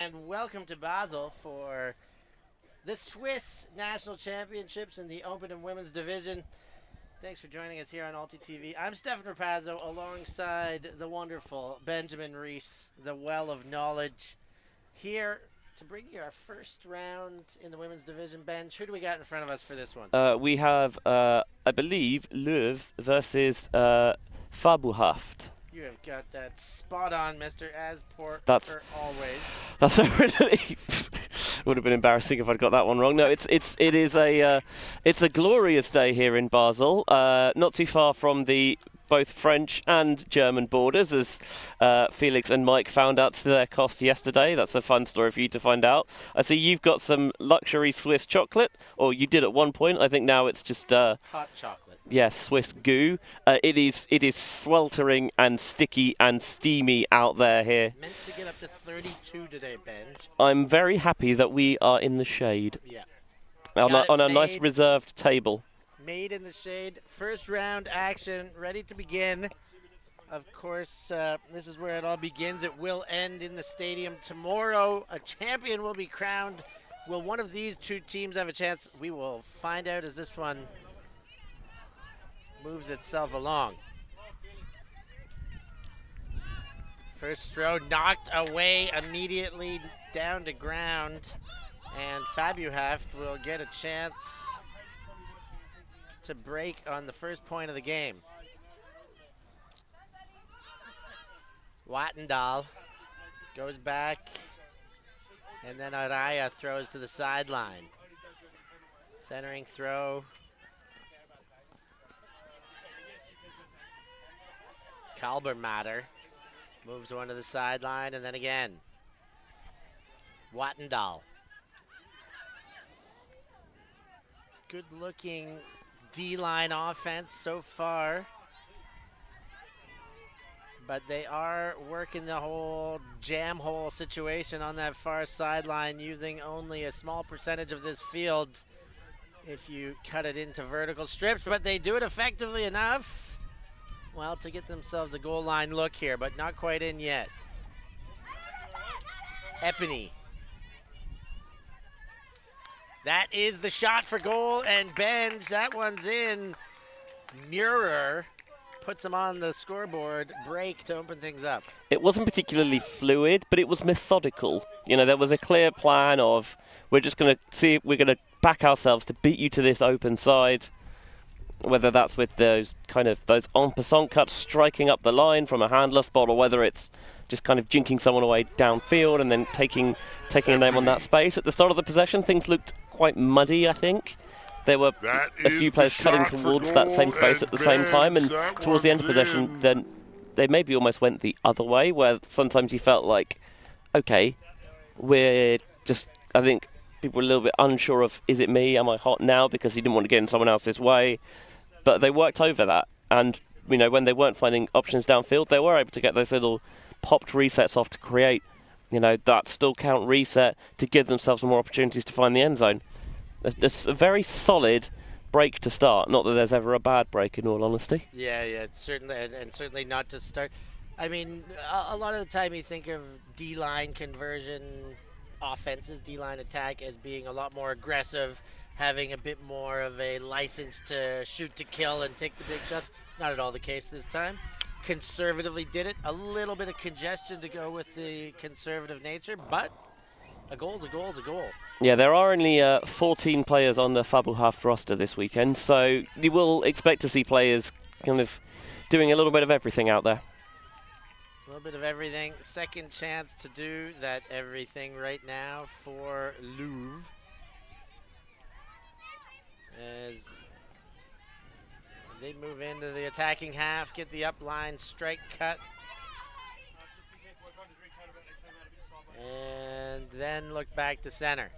and welcome to Basel for the Swiss National Championships in the Open and Women's Division. Thanks for joining us here on ULTI.TV. I'm Stefan Rapazzo alongside the wonderful Benjamin Reese, the well of knowledge, here to bring you our first round in the women's division. Ben, who do we got in front of us for this one? We have, I believe, Louves versus FABuhaft. You have got that spot on, Mr. Asport, That's always. That's a relief. Would have been embarrassing if I'd got that one wrong. No, it is a glorious day here in Basel, not too far from the both French and German borders, as Felix and Mike found out to their cost yesterday. That's a fun story for you to find out. I see you've got some luxury Swiss chocolate, or you did at one point. I think now it's just hot chocolate. Yes, Swiss goo. It is sweltering and sticky and steamy out there here. Meant to get up to 32 today, Ben. I'm very happy that we are in the shade. Yeah. On a nice reserved table. Made in the shade. First round action ready to begin. Of course, this is where it all begins. It will end in the stadium tomorrow. A champion will be crowned. Will one of these two teams have a chance? We will find out as this one moves itself along. First throw knocked away immediately down to ground, and FABuhaft will get a chance to break on the first point of the game. Wattendal goes back, and then Araya throws to the sideline. Centering throw. Kalbermatter moves one to the sideline, and then again. Wattendal. Good looking D-line offense so far. But they are working the whole jam hole situation on that far sideline, using only a small percentage of this field if you cut it into vertical strips. But they do it effectively enough, well, to get themselves a goal line look here, but not quite in yet. Epiney. That is the shot for goal, and Benj, that one's in. Murer puts him on the scoreboard, break to open things up. It wasn't particularly fluid, but it was methodical. You know, there was a clear plan of, we're just going to see, we're going to back ourselves to beat you to this open side. Whether that's with those en passant cuts striking up the line from a handler spot, or whether it's just kind of jinking someone away downfield and then taking a name on that space. At the start of the possession, things looked quite muddy, I think. There were a few players cutting towards that same space at the same time, and towards the end of possession, then they maybe almost went the other way, where sometimes you felt like, okay, we're just, I think people were a little bit unsure of, is it me, am I hot now, because he didn't want to get in someone else's way. But they worked over that, and you know, when they weren't finding options downfield, they were able to get those little popped resets off to create, you know, that still count reset to give themselves more opportunities to find the end zone. It's a very solid break to start. Not that there's ever a bad break, in all honesty. Yeah, certainly, and certainly not to start. I mean, a lot of the time you think of D-line conversion offenses, D-line attack, as being a lot more aggressive, having a bit more of a license to shoot to kill and take the big shots. Not at all the case this time. Conservatively did it. A little bit of congestion to go with the conservative nature, but a goal's a goal is a goal. Yeah, there are only 14 players on the FABuhaft roster this weekend, so you will expect to see players kind of doing a little bit of everything out there. A little bit of everything. Second chance to do that everything right now for Louves. As they move into the attacking half, get the upline strike cut. And then look back to center.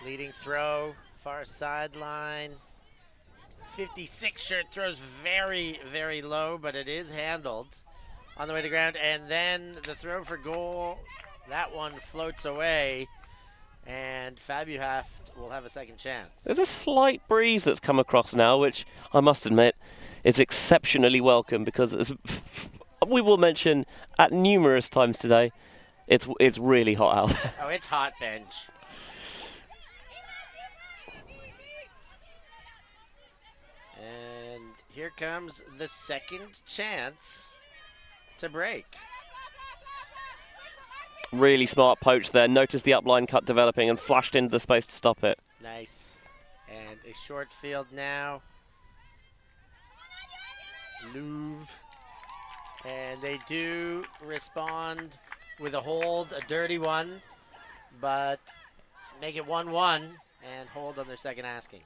Leading throw, far sideline. 56 shirt throws very, very low, but it is handled on the way to ground. And then the throw for goal, that one floats away. And FABuhaft will have a second chance. There's a slight breeze that's come across now, which I must admit is exceptionally welcome because, as we will mention at numerous times today, it's really hot out there. Oh, it's hot, bench. And here comes the second chance to break. Really smart poach there. Noticed the upline cut developing and flashed into the space to stop it. Nice. And a short field now. Louves. And they do respond with a hold, a dirty one, but make it 1-1 and hold on their second asking.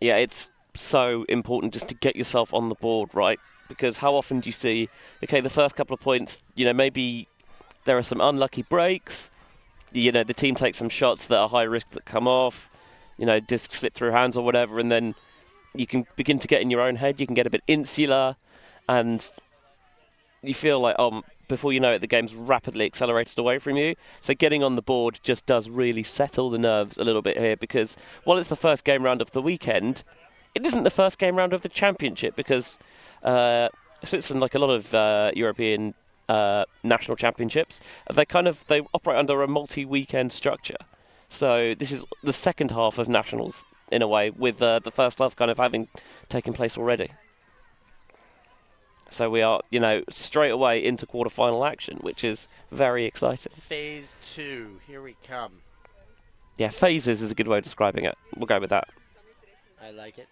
Yeah, it's so important just to get yourself on the board, right? Because how often do you see, okay, the first couple of points, maybe there are some unlucky breaks, the team takes some shots that are high risk that come off, discs slip through hands or whatever, and then you can begin to get in your own head, you can get a bit insular, and you feel like, before you know it, the game's rapidly accelerated away from you. So getting on the board just does really settle the nerves a little bit here, because while it's the first game round of the weekend, it isn't the first game round of the championship, because Switzerland, like a lot of European national championships, they operate under a multi-weekend structure. So this is the second half of nationals in a way, with the first half kind of having taken place already. So we are, straight away into quarter-final action, which is very exciting. Phase 2, here we come. Yeah, phases is a good way of describing it. We'll go with that. I like it.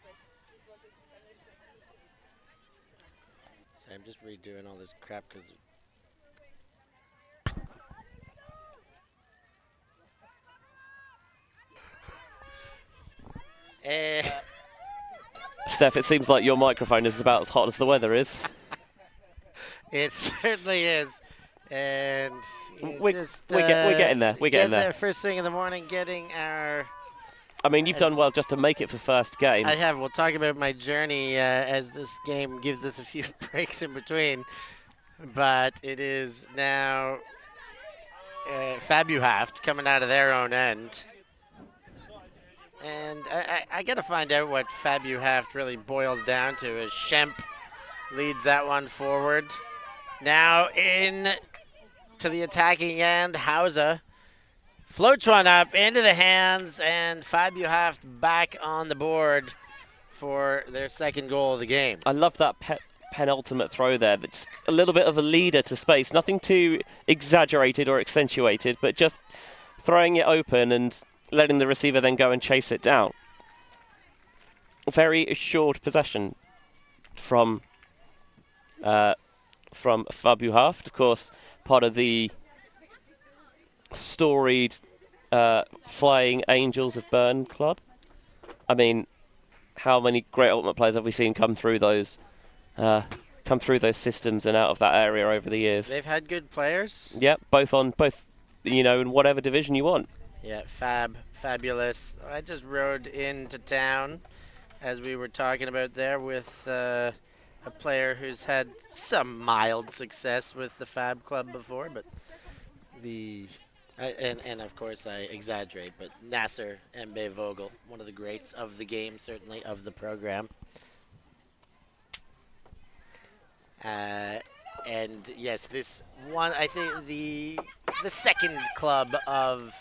So I'm just redoing all this crap because... Steph, it seems like your microphone is about as hot as the weather is. It certainly is. And we're getting there. We're getting there. First thing in the morning, getting our... I mean, you've done well just to make it for first game. I have. We'll talk about my journey as this game gives us a few breaks in between. But it is now FABuhaft coming out of their own end. And I got to find out what FABuhaft really boils down to, as Schemp leads that one forward. Now in to the attacking end, Hauser floats one up into the hands, and FABuhaft back on the board for their second goal of the game. I love that penultimate throw there. That's a little bit of a leader to space. Nothing too exaggerated or accentuated, but just throwing it open and letting the receiver then go and chase it down. Very assured possession from FABuhaft, of course, part of the storied Flying Angels of Bern club. I mean, how many great ultimate players have we seen come through those systems and out of that area over the years? They've had good players. Yep, both in whatever division you want. Yeah, fabulous. I just rode into town, as we were talking about there, with a player who's had some mild success with the Fab Club before, but and of course I exaggerate, but Nasser Mbe Vogel, one of the greats of the game, certainly of the program. And yes, this one, I think the second club of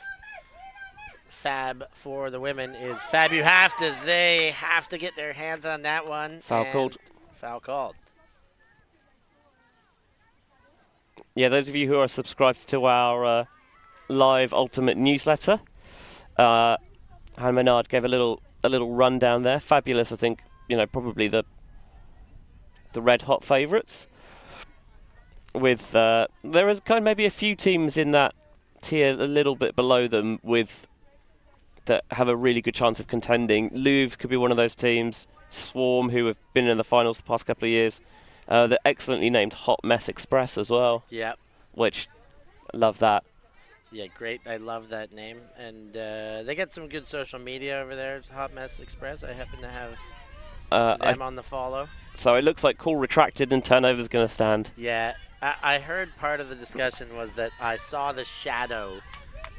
Fab for the women is FABuhaft, as they have to get their hands on that one. Foul called. Foul called. Yeah, those of you who are subscribed to our live Ultimate newsletter, Han Menard gave a little rundown there. Fabulous, I think, probably the red hot favourites. With there is kind of maybe a few teams in that tier a little bit below them that have a really good chance of contending. Louves could be one of those teams. Swarm, who have been in the finals the past couple of years. The excellently named Hot Mess Express as well. Yeah. Which, I love that. Yeah, great. I love that name. And they get some good social media over there. It's Hot Mess Express. I happen to have them on the follow. So it looks like call retracted and turnover's going to stand. Yeah. I heard part of the discussion was that I saw the shadow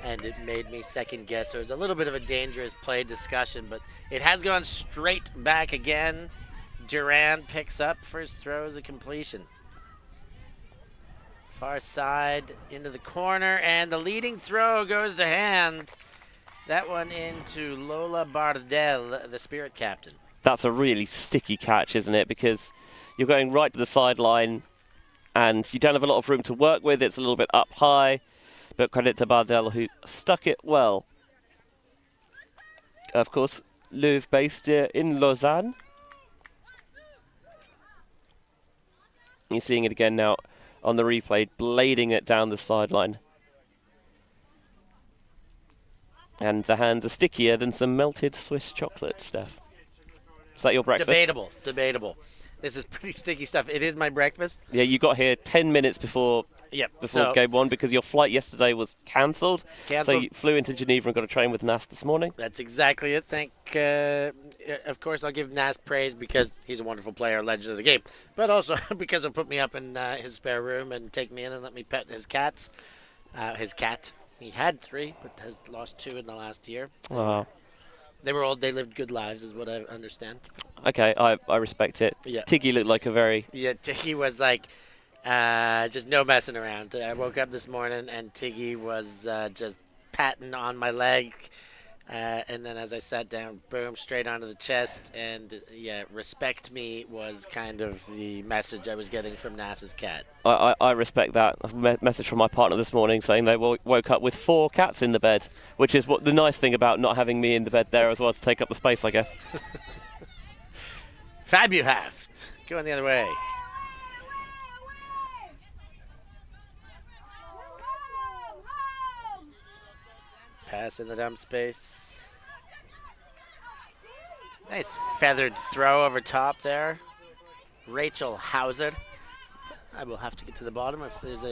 and it made me second guess. So it was a little bit of a dangerous play discussion, but it has gone straight back again. Durand picks up. First throw is a completion. Far side into the corner, and the leading throw goes to hand. That one into Lola Bardel, the Spirit captain. That's a really sticky catch, isn't it? Because you're going right to the sideline and you don't have a lot of room to work with. It's a little bit up high, but credit to Bardel who stuck it well. Of course, Louves based in Lausanne. You're seeing it again now on the replay, blading it down the sideline. And the hands are stickier than some melted Swiss chocolate, Steph. Is that your breakfast? Debatable. This is pretty sticky stuff. It is my breakfast. Yeah, you got here 10 minutes before game one because your flight yesterday was cancelled. So you flew into Geneva and got a train with Nas this morning. That's exactly it. Of course, I'll give Nas praise because he's a wonderful player, legend of the game. But also because he'll put me up in his spare room and take me in and let me pet his cats. His cat. He had 3, but has lost 2 in the last year. Wow. They were old. They lived good lives, is what I understand. Okay, I respect it. Yeah. Tiggy looked like a very... Yeah, Tiggy was like, just no messing around. I woke up this morning and Tiggy was just patting on my leg. And then as I sat down, boom, straight onto the chest. And yeah, respect me was kind of the message I was getting from Nas's cat. I respect that. A message from my partner this morning saying they woke up with 4 cats in the bed, which is what the nice thing about not having me in the bed there as well, to take up the space, I guess. FABuhaft going the other way. Pass in the dump space. Nice feathered throw over top there. Rachel Hauser. I will have to get to the bottom if there's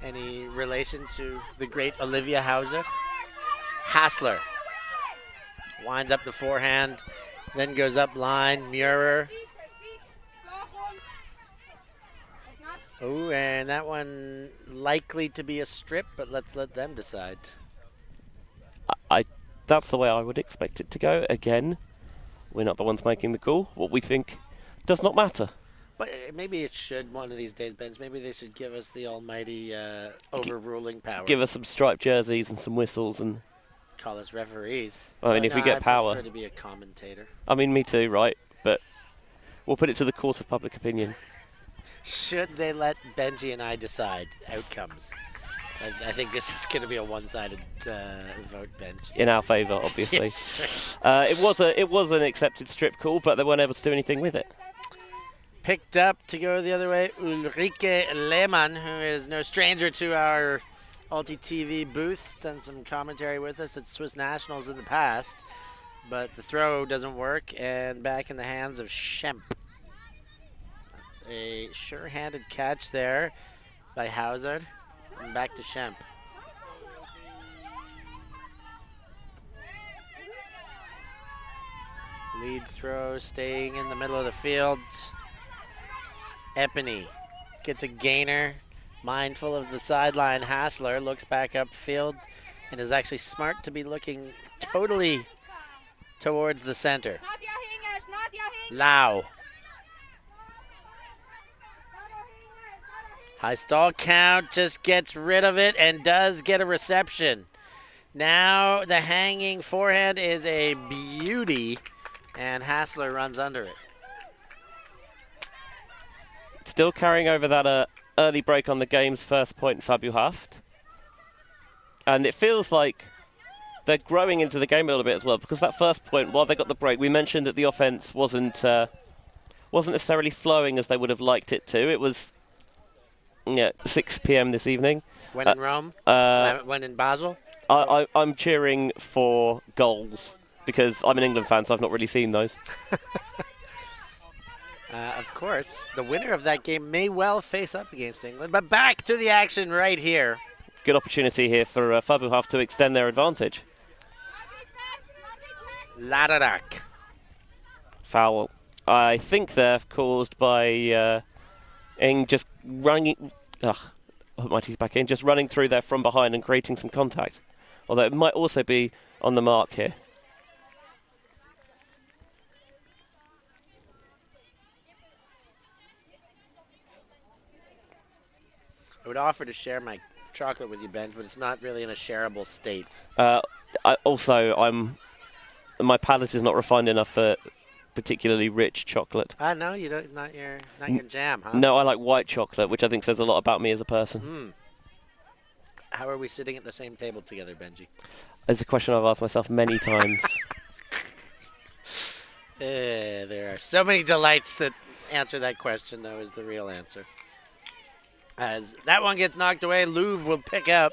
any relation to the great Olivia Hauser. Hassler winds up the forehand, then goes up line. Muir. Oh, and that one likely to be a strip, but let's let them decide. That's the way I would expect it to go. Again, we're not the ones making the call. What we think does not matter. But maybe it should one of these days, Benj. Maybe they should give us the almighty overruling power. Give us some striped jerseys and some whistles and... Call us referees. I mean, if we get power... I prefer to be a commentator. I mean, me too, right? But we'll put it to the court of public opinion. Should they let Benji and I decide outcomes? I think this is going to be a one-sided vote, Bench. In our favour, obviously. Yes, it was an accepted strip call, but they weren't able to do anything with it. Picked up to go the other way, Ulrike Lehmann, who is no stranger to our ULTI.TV booth. Done some commentary with us at Swiss Nationals in the past, but the throw doesn't work, and back in the hands of Schemp. A sure-handed catch there by Hauser. And back to Schemp. Lead throw staying in the middle of the field. Epiney gets a gainer. Mindful of the sideline, Hassler looks back upfield and is actually smart to be looking totally towards the center. Lau. High stall count, just gets rid of it and does get a reception. Now the hanging forehand is a beauty, and Hassler runs under it. Still carrying over that early break on the game's first point, FABuhaft. And it feels like they're growing into the game a little bit as well, because that first point, while they got the break, we mentioned that the offense wasn't necessarily flowing as they would have liked it to. It was... 6 p.m. this evening. When in Rome? When in Basel? I'm cheering for goals because I'm an England fan, so I've not really seen those. Of course, the winner of that game may well face up against England, but back to the action right here. Good opportunity here for FABuhaft to extend their advantage. Ladarak. Foul. I think they're caused by... Ing just running, I'll put my teeth back in, just running through there from behind and creating some contact. Although it might also be on the mark here. I would offer to share my chocolate with you, Ben, but it's not really in a shareable state. My palate is not refined enough for particularly rich chocolate. No, you don't. Not your jam, huh? No, I like white chocolate, which I think says a lot about me as a person. How are we sitting at the same table together, Benji? It's a question I've asked myself many times. There are so many delights that answer that question, though, is the real answer. As that one gets knocked away, Louves will pick up.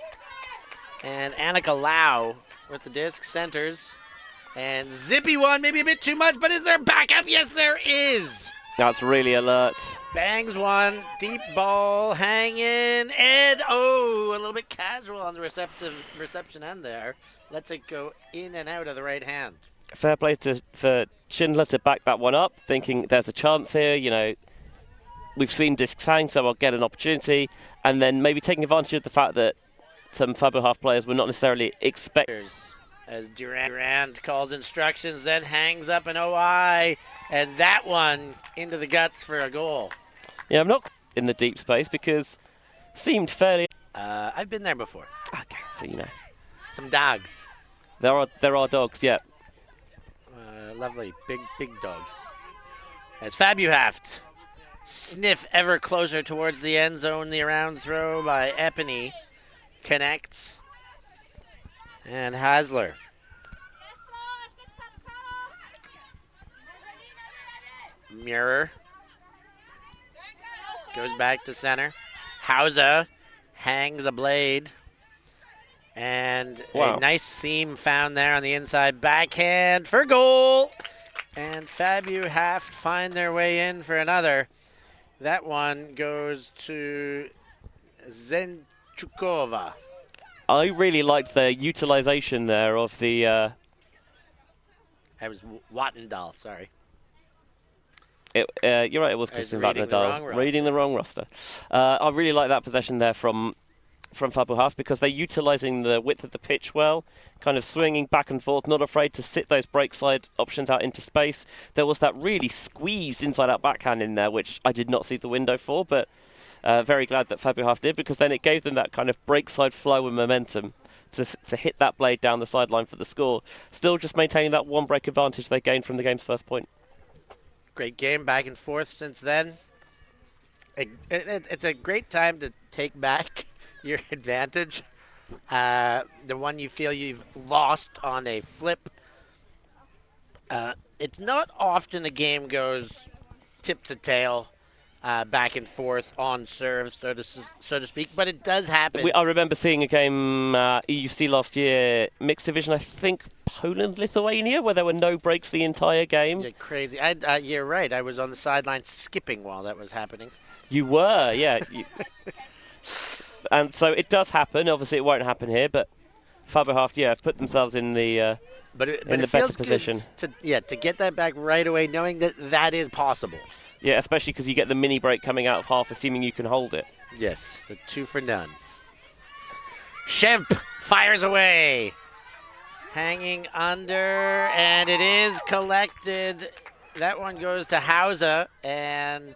And Annika Lau with the disc centers. And zippy one, maybe a bit too much, but is there backup? Yes, there is. That's really alert. Bangs one, deep ball, hanging, and a little bit casual on the reception end there. Lets it go in and out of the right hand. Fair play for Schindler to back that one up, thinking there's a chance here, you know. We've seen discs hang, so I'll get an opportunity. And then maybe taking advantage of the fact that some FABuhaft players were not necessarily expecting. As Durand calls instructions, then hangs up an OI, and that one into the guts for a goal. Yeah, I'm not in the deep space because seemed fairly. I've been there before. Okay, so you know. Some dogs. There are dogs, yeah. Lovely, big dogs. As FABuhaft sniff ever closer towards the end zone, the around throw by Epiney connects. And Hasler. Mirror. Goes back to center. Hauser hangs a blade. And a nice seam found there on the inside. Backhand for goal. And FABuhaft find their way in for another. That one goes to Zenchukova. I really liked the utilization there of the. I was Wattendal, sorry. You're right, it was Christian Wattendal. Reading the wrong roster. I really like that possession there from FABuhaft because they're utilizing the width of the pitch well, kind of swinging back and forth, not afraid to sit those break side options out into space. There was that really squeezed inside-out backhand in there, which I did not see the window for, but. Very glad that FABuhaft did because then it gave them that kind of break side flow and momentum to hit that blade down the sideline for the score. Still just maintaining that one break advantage they gained from the game's first point. Great game, back and forth since then. It's a great time to take back your advantage. The one you feel you've lost on a flip. It's not often a game goes tip to tail. Back and forth on serve, so to speak, but it does happen. I remember seeing a game EUC last year, mixed division, I think Poland-Lithuania, where there were no breaks the entire game. You're crazy. You're right. I was on the sideline skipping while that was happening. You were, yeah. And so it does happen. Obviously, it won't happen here, but FABuhaft, have put themselves in the better position. To get that back right away, knowing that is possible. Yeah, especially because you get the mini break coming out of half, assuming you can hold it. Yes, the 2 for none. Schemp fires away. Hanging under, and it is collected. That one goes to Hauser, and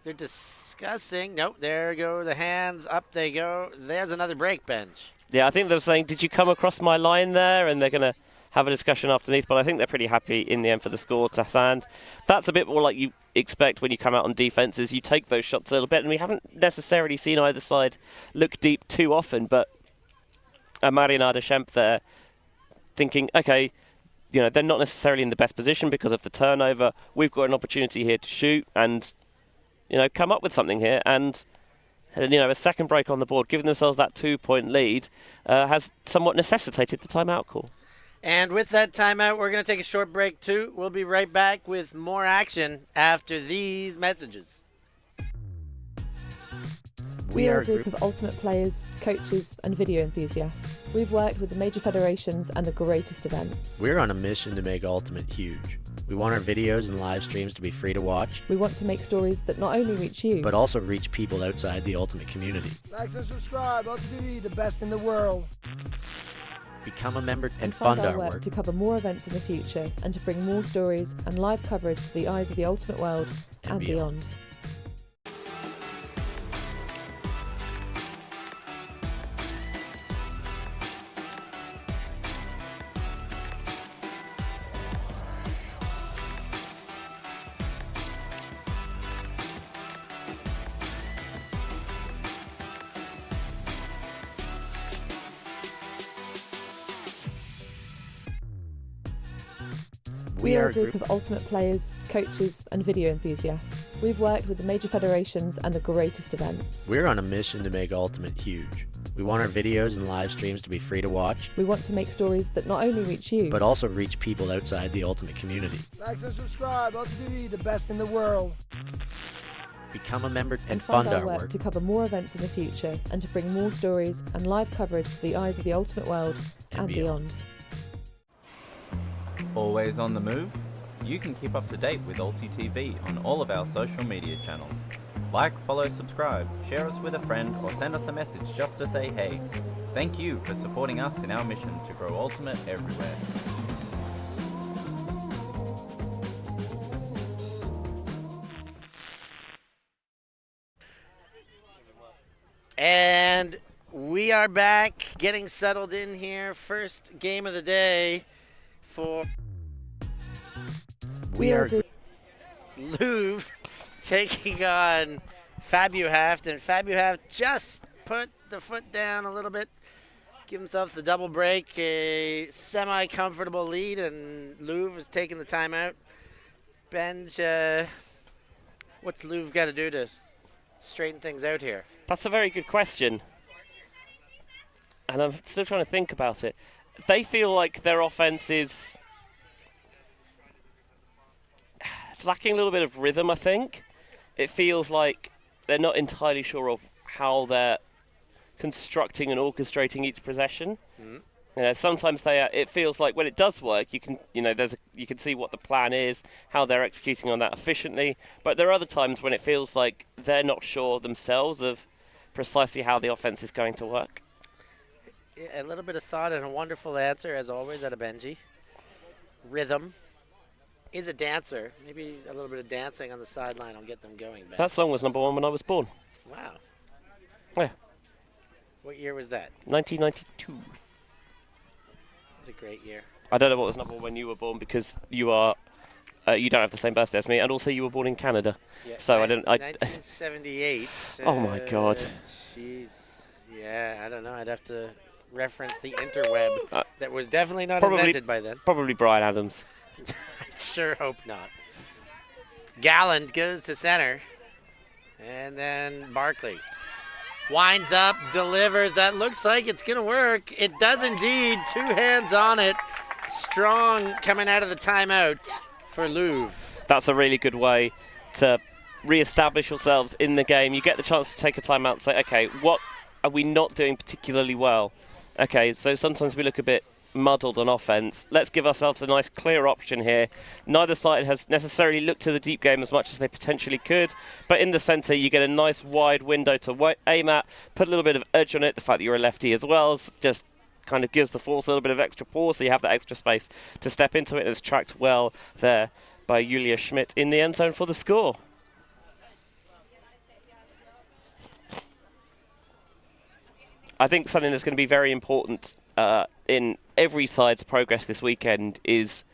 they're discussing. Nope, there go the hands. Up they go. There's another break bench. Yeah, I think they were saying, did you come across my line there? And they're going to have a discussion underneath, but I think they're pretty happy in the end for the score to stand. That's a bit more like you expect when you come out on defenses. You take those shots a little bit, and we haven't necessarily seen either side look deep too often, but Marinada Schemp there thinking, okay, they're not necessarily in the best position because of the turnover. We've got an opportunity here to shoot and, come up with something here. And a second break on the board, giving themselves that 2-point lead, has somewhat necessitated the timeout call. And with that timeout, we're going to take a short break, too. We'll be right back with more action after these messages. We are a group of ultimate players, coaches, and video enthusiasts. We've worked with the major federations and the greatest events. We're on a mission to make Ultimate huge. We want our videos and live streams to be free to watch. We want to make stories that not only reach you, but also reach people outside the Ultimate community. Like and subscribe, ULTI.TV, the best in the world. Become a member and fund our work to cover more events in the future and to bring more stories and live coverage to the eyes of the ultimate world and beyond. We are a group of ultimate players, coaches and video enthusiasts. We've worked with the major federations and the greatest events. We're on a mission to make Ultimate huge. We want our videos and live streams to be free to watch, We want to make stories that not only reach you, but also reach people outside the Ultimate community. Like and subscribe. ULTI.TV, the best in the world. Become a member and fund fund our work to cover more events in the future and to bring more stories and live coverage to the eyes of the ultimate world and beyond. Always on the move? You can keep up to date with ULTI.TV on all of our social media channels. Like, follow, subscribe, share us with a friend, or send us a message just to say hey. Thank you for supporting us in our mission to grow Ultimate everywhere. And we are back, getting settled in here. First game of the day for We are a group Louves taking on FABuhaft, and FABuhaft just put the foot down a little bit, give himself the double break, a semi-comfortable lead, and Louves is taking the timeout. Benj, what's Louves got to do to straighten things out here? That's a very good question. And I'm still trying to think about it. They feel like their offense is... It's lacking a little bit of rhythm, I think. It feels like they're not entirely sure of how they're constructing and orchestrating each possession. Mm. You know, sometimes it feels like when it does work, you can you can see what the plan is, how they're executing on that efficiently. But there are other times when it feels like they're not sure themselves of precisely how the offense is going to work. A little bit of thought and a wonderful answer, as always, out of Benji. Rhythm is a dancer. Maybe a little bit of dancing on the sideline will get them going. Ben. That song was #1 when I was born. Wow. Yeah. What year was that? 1992. It's a great year. I don't know what was #1 when you were born because you are you don't have the same birthday as me, and also you were born in Canada. Yeah, So I didn't. 1978. Oh my God. Jeez. Yeah, I don't know. I'd have to reference the interweb that was definitely not probably- invented by then. Probably Brian Adams. I sure hope not. Galland goes to center. And then Barkley winds up, delivers. That looks like it's going to work. It does indeed. 2 hands on it. Strong coming out of the timeout for Louves. That's a really good way to re-establish yourselves in the game. You get the chance to take a timeout and say, okay, what are we not doing particularly well? Okay, so sometimes we look a bit muddled on offense. Let's give ourselves a nice clear option here. Neither side has necessarily looked to the deep game as much as they potentially could, but in the center you get a nice wide window to aim at, put a little bit of edge on it. The fact that you're a lefty as well just kind of gives the force a little bit of extra pause, so you have that extra space to step into it, and it's tracked well there by Julia Schmidt in the end zone for the score. I think something that's going to be very important in every side's progress this weekend is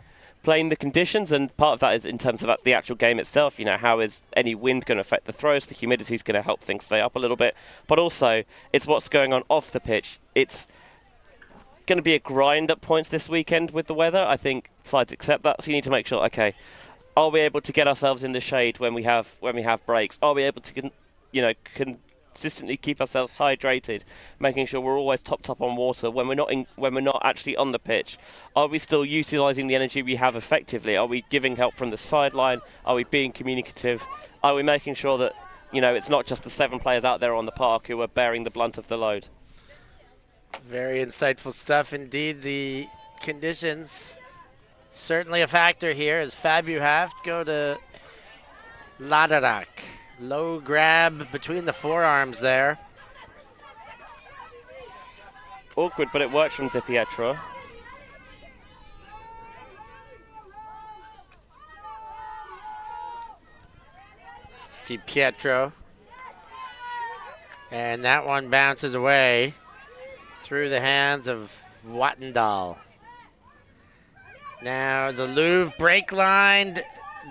playing the conditions, and part of that is in terms of the actual game itself. You know, how is any wind going to affect the throws? The humidity is going to help things stay up a little bit, but also it's what's going on off the pitch. It's going to be a grind at points this weekend with the weather. I think sides accept that, so you need to make sure, okay, are we able to get ourselves in the shade when we have breaks? Are we able to consistently keep ourselves hydrated, making sure we're always topped up on water when we're not actually on the pitch? Are we still utilising the energy we have effectively? Are we giving help from the sideline? Are we being communicative? Are we making sure that it's not just the 7 players out there on the park who are bearing the blunt of the load? Very insightful stuff indeed. The conditions certainly a factor here as FABuhaft go to Ladarak. Low grab between the forearms there. Awkward, but it works from Di Pietro. Di Pietro. And that one bounces away through the hands of Wattendal. Now the Louves break lined.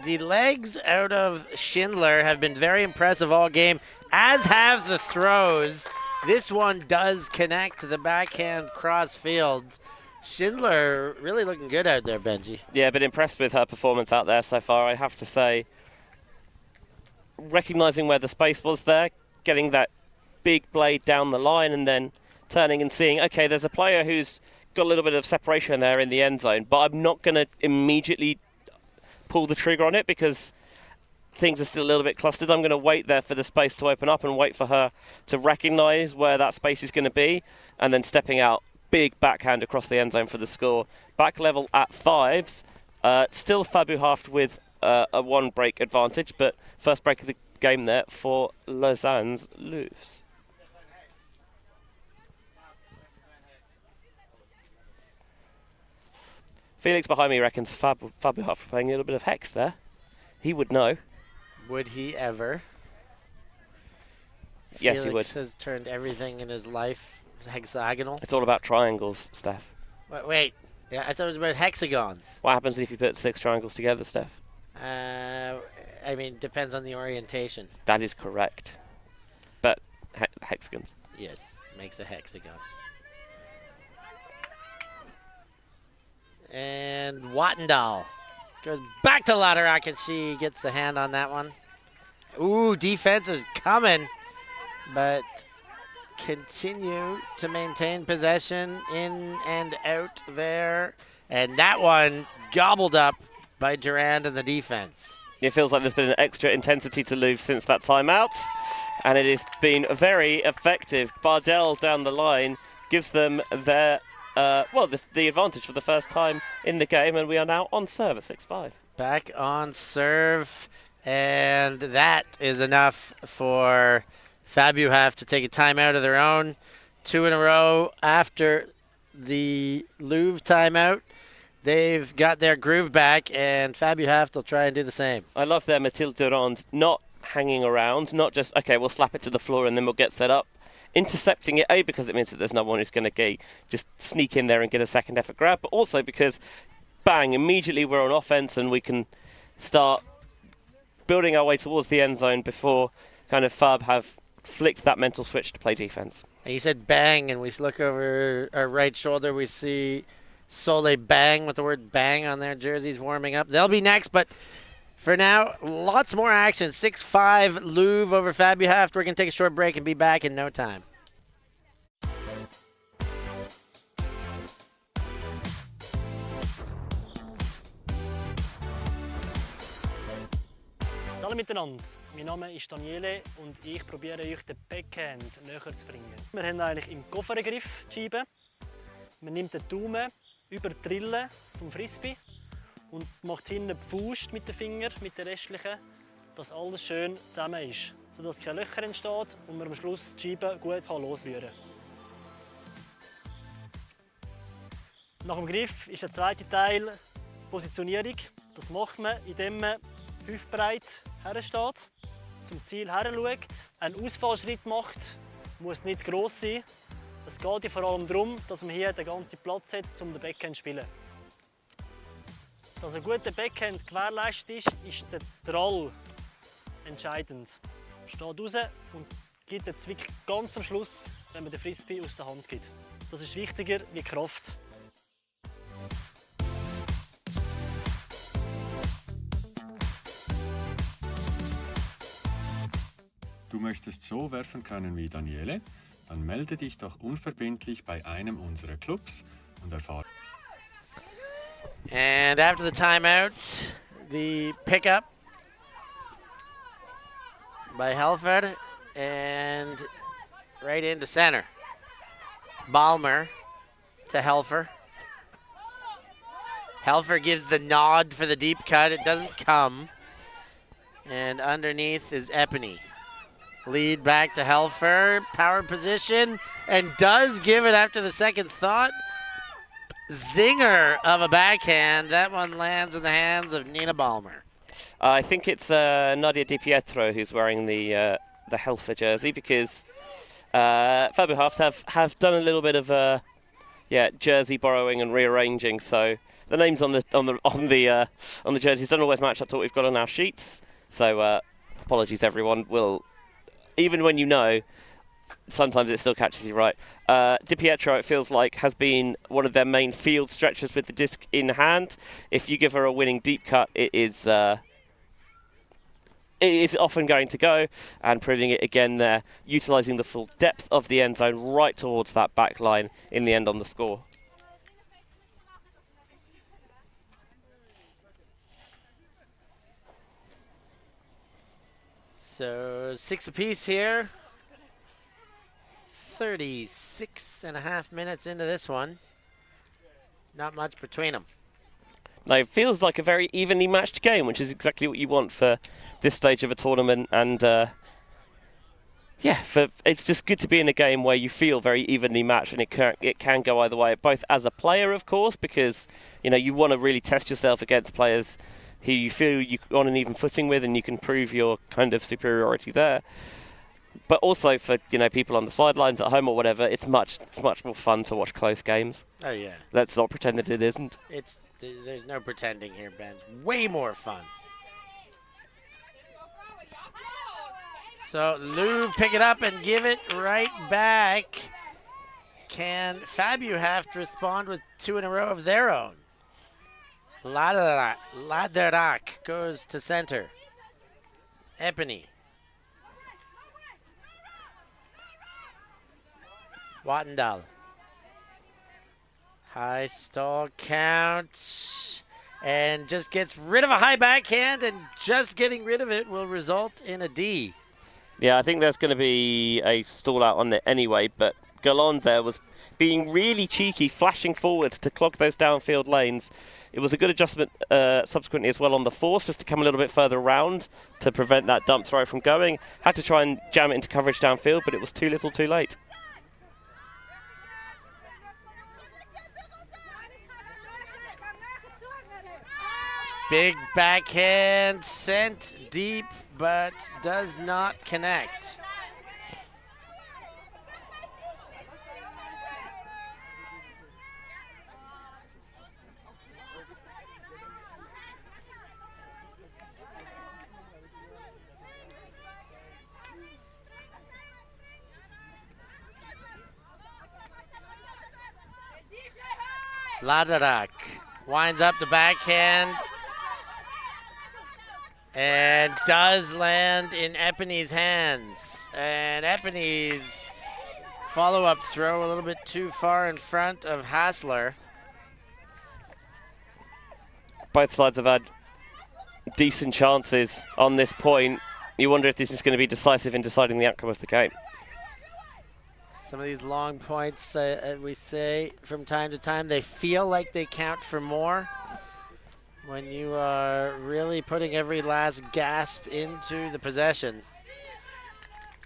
The legs out of Schindler have been very impressive all game, as have the throws. This one does connect the backhand cross field. Schindler really looking good out there, Benji. Yeah, been impressed with her performance out there so far, I have to say. Recognising where the space was there, getting that big blade down the line and then turning and seeing, okay, there's a player who's got a little bit of separation there in the end zone, but I'm not going to immediately pull the trigger on it because things are still a little bit clustered. I'm going to wait there for the space to open up and wait for her to recognise where that space is going to be, and then stepping out, big backhand across the end zone for the score. Back level at 5s. Still FABuhaft with a 1 break advantage, but first break of the game there for Lausanne's Louves. Felix behind me reckons FABuhaft playing a little bit of hex there. He would know. Would he ever? Yes, he would. Felix has turned everything in his life hexagonal. It's all about triangles, Steph. Wait. Yeah, I thought it was about hexagons. What happens if you put 6 triangles together, Steph? I mean, depends on the orientation. That is correct. But hexagons. Yes, makes a hexagon. And Wattendahl goes back to Laderack, and she gets the hand on that one. Ooh, defense is coming, but continue to maintain possession in and out there. And that one gobbled up by Durand and the defense. It feels like there's been an extra intensity to Louves since that timeout, and it has been very effective. Bardell down the line gives them their the advantage for the first time in the game, and we are now on serve at 6-5. Back on serve, and that is enough for FABuhaft to take a timeout of their own. 2 in a row after the Louves timeout. They've got their groove back, and FABuhaft will try and do the same. I love their Mathilde Durand not hanging around, not just, okay, we'll slap it to the floor and then we'll get set up. Intercepting it, A, because it means that there's no one who's going to just sneak in there and get a second effort grab, but also because, bang, immediately we're on offense and we can start building our way towards the end zone before kind of Fab have flicked that mental switch to play defense. And you said bang, and we look over our right shoulder, we see Soleil Bang with the word bang on their jerseys warming up. They'll be next, but for now, lots more action. 6-5 Louves over FABuhaft. We're going to take a short break and be back in no time. Hallo miteinander, mein Name ist Daniele und ich probiere euch den Backhand näher zu bringen. Wir haben eigentlich im Koffergriff die Scheibe. Man nimmt den Daumen über die Rille vom Frisbee und macht hinten die Faust mit den Fingern, mit den restlichen, dass alles schön zusammen ist, sodass kein Löcher entsteht und man am Schluss die Scheibe gut losrühren kann. Nach dem Griff ist der zweite Teil die Positionierung. Das macht man, indem man hüftbreit hersteht, zum Ziel her schaut, einen Ausfallschritt macht, muss nicht gross sein. Es geht ja vor allem darum, dass man hier den ganzen Platz hat, um den Backhand zu spielen. Dass ein guter Backhand gewährleistet ist der Drall entscheidend. Steht raus und gibt den Zwick ganz am Schluss, wenn man den Frisbee aus der Hand gibt. Das ist wichtiger wie Kraft. Du möchtest so werfen können wie Daniele? Dann melde dich doch unverbindlich bei einem unserer Clubs und erfahre. And after the timeout, the pickup by Helford and right into center. Balmer to Helfer. Helfer gives the nod for the deep cut. It doesn't come. And underneath is Epiney. Lead back to Helfer, power position, and does give it after the second thought. Zinger of a backhand. That one lands in the hands of Nina Balmer. I think it's Nadia Di Pietro who's wearing the Helfer jersey because FABuhaft have done a little bit of jersey borrowing and rearranging. So the names on the jerseys don't always match up to what we've got on our sheets. So apologies, everyone. We'll. Even when you know, sometimes it still catches you right. Di Pietro, it feels like, has been one of their main field stretchers with the disc in hand. If you give her a winning deep cut, it is often going to go, and proving it again there, utilising the full depth of the end zone right towards that back line in the end on the score. So 6 apiece here. 36.5 minutes into this one. Not much between them. Now, it feels like a very evenly matched game, which is exactly what you want for this stage of a tournament. And it's just good to be in a game where you feel very evenly matched, and it can go either way. Both as a player, of course, because you want to really test yourself against players who you feel you're on an even footing with, and you can prove your kind of superiority there. But also for people on the sidelines at home or whatever, it's much more fun to watch close games. Oh yeah. Let's not pretend that it isn't. There's no pretending here, Ben. Way more fun. So Louves pick it up and give it right back. Can FABuhaft respond with 2 in a row of their own? Laderac goes to center. Epiney. Wattendal. High stall count. And just gets rid of a high backhand, and just getting rid of it will result in a D. Yeah, I think there's going to be a stall out on it anyway, but Galland there was being really cheeky, flashing forward to clog those downfield lanes. It was a good adjustment subsequently as well on the force, just to come a little bit further around to prevent that dump throw from going. Had to try and jam it into coverage downfield, but it was too little too late. Big backhand sent deep, but does not connect. Laderac winds up the backhand and does land in Epiney's hands. And Epiney's follow-up throw a little bit too far in front of Hassler. Both sides have had decent chances on this point. You wonder if this is going to be decisive in deciding the outcome of the game. Some of these long points, we say from time to time, they feel like they count for more when you are really putting every last gasp into the possession.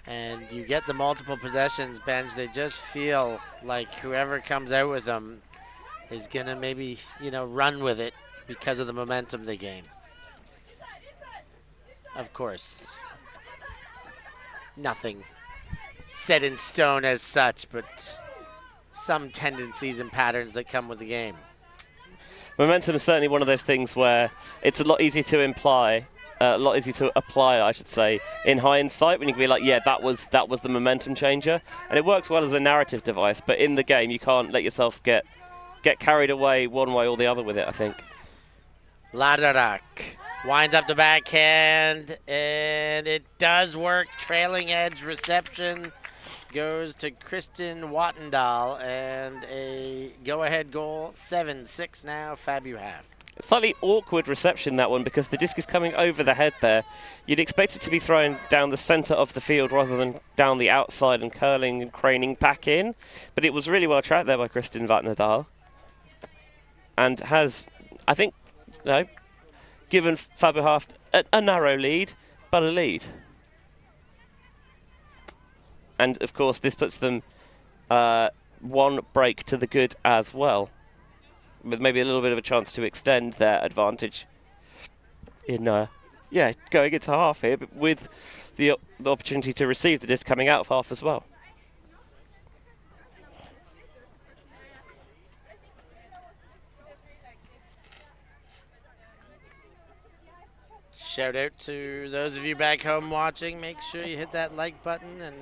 And you get the multiple possessions, Benj, they just feel like whoever comes out with them is going to maybe, run with it because of the momentum they gain. Of course, nothing set in stone as such, but some tendencies and patterns that come with the game. Momentum is certainly one of those things where it's a lot easier to apply, I should say, in hindsight, when you can be like, yeah, that was the momentum changer. And it works well as a narrative device, but in the game, you can't let yourself get carried away one way or the other with it, I think. Laderac winds up the backhand, and it does work. Trailing edge reception goes to Kristen Wattendal, and a go-ahead goal, 7-6 now, FABuhaft. Slightly awkward reception, that one, because the disc is coming over the head there. You'd expect it to be thrown down the centre of the field rather than down the outside and curling and craning back in, but it was really well tracked there by Kristen Wattendal, and has, I think, given FABuhaft a narrow lead, but a lead. And, of course, this puts them one break to the good as well, with maybe a little bit of a chance to extend their advantage in, going into half here, but with the opportunity to receive the disc coming out of half as well. Shout out to those of you back home watching. Make sure you hit that like button and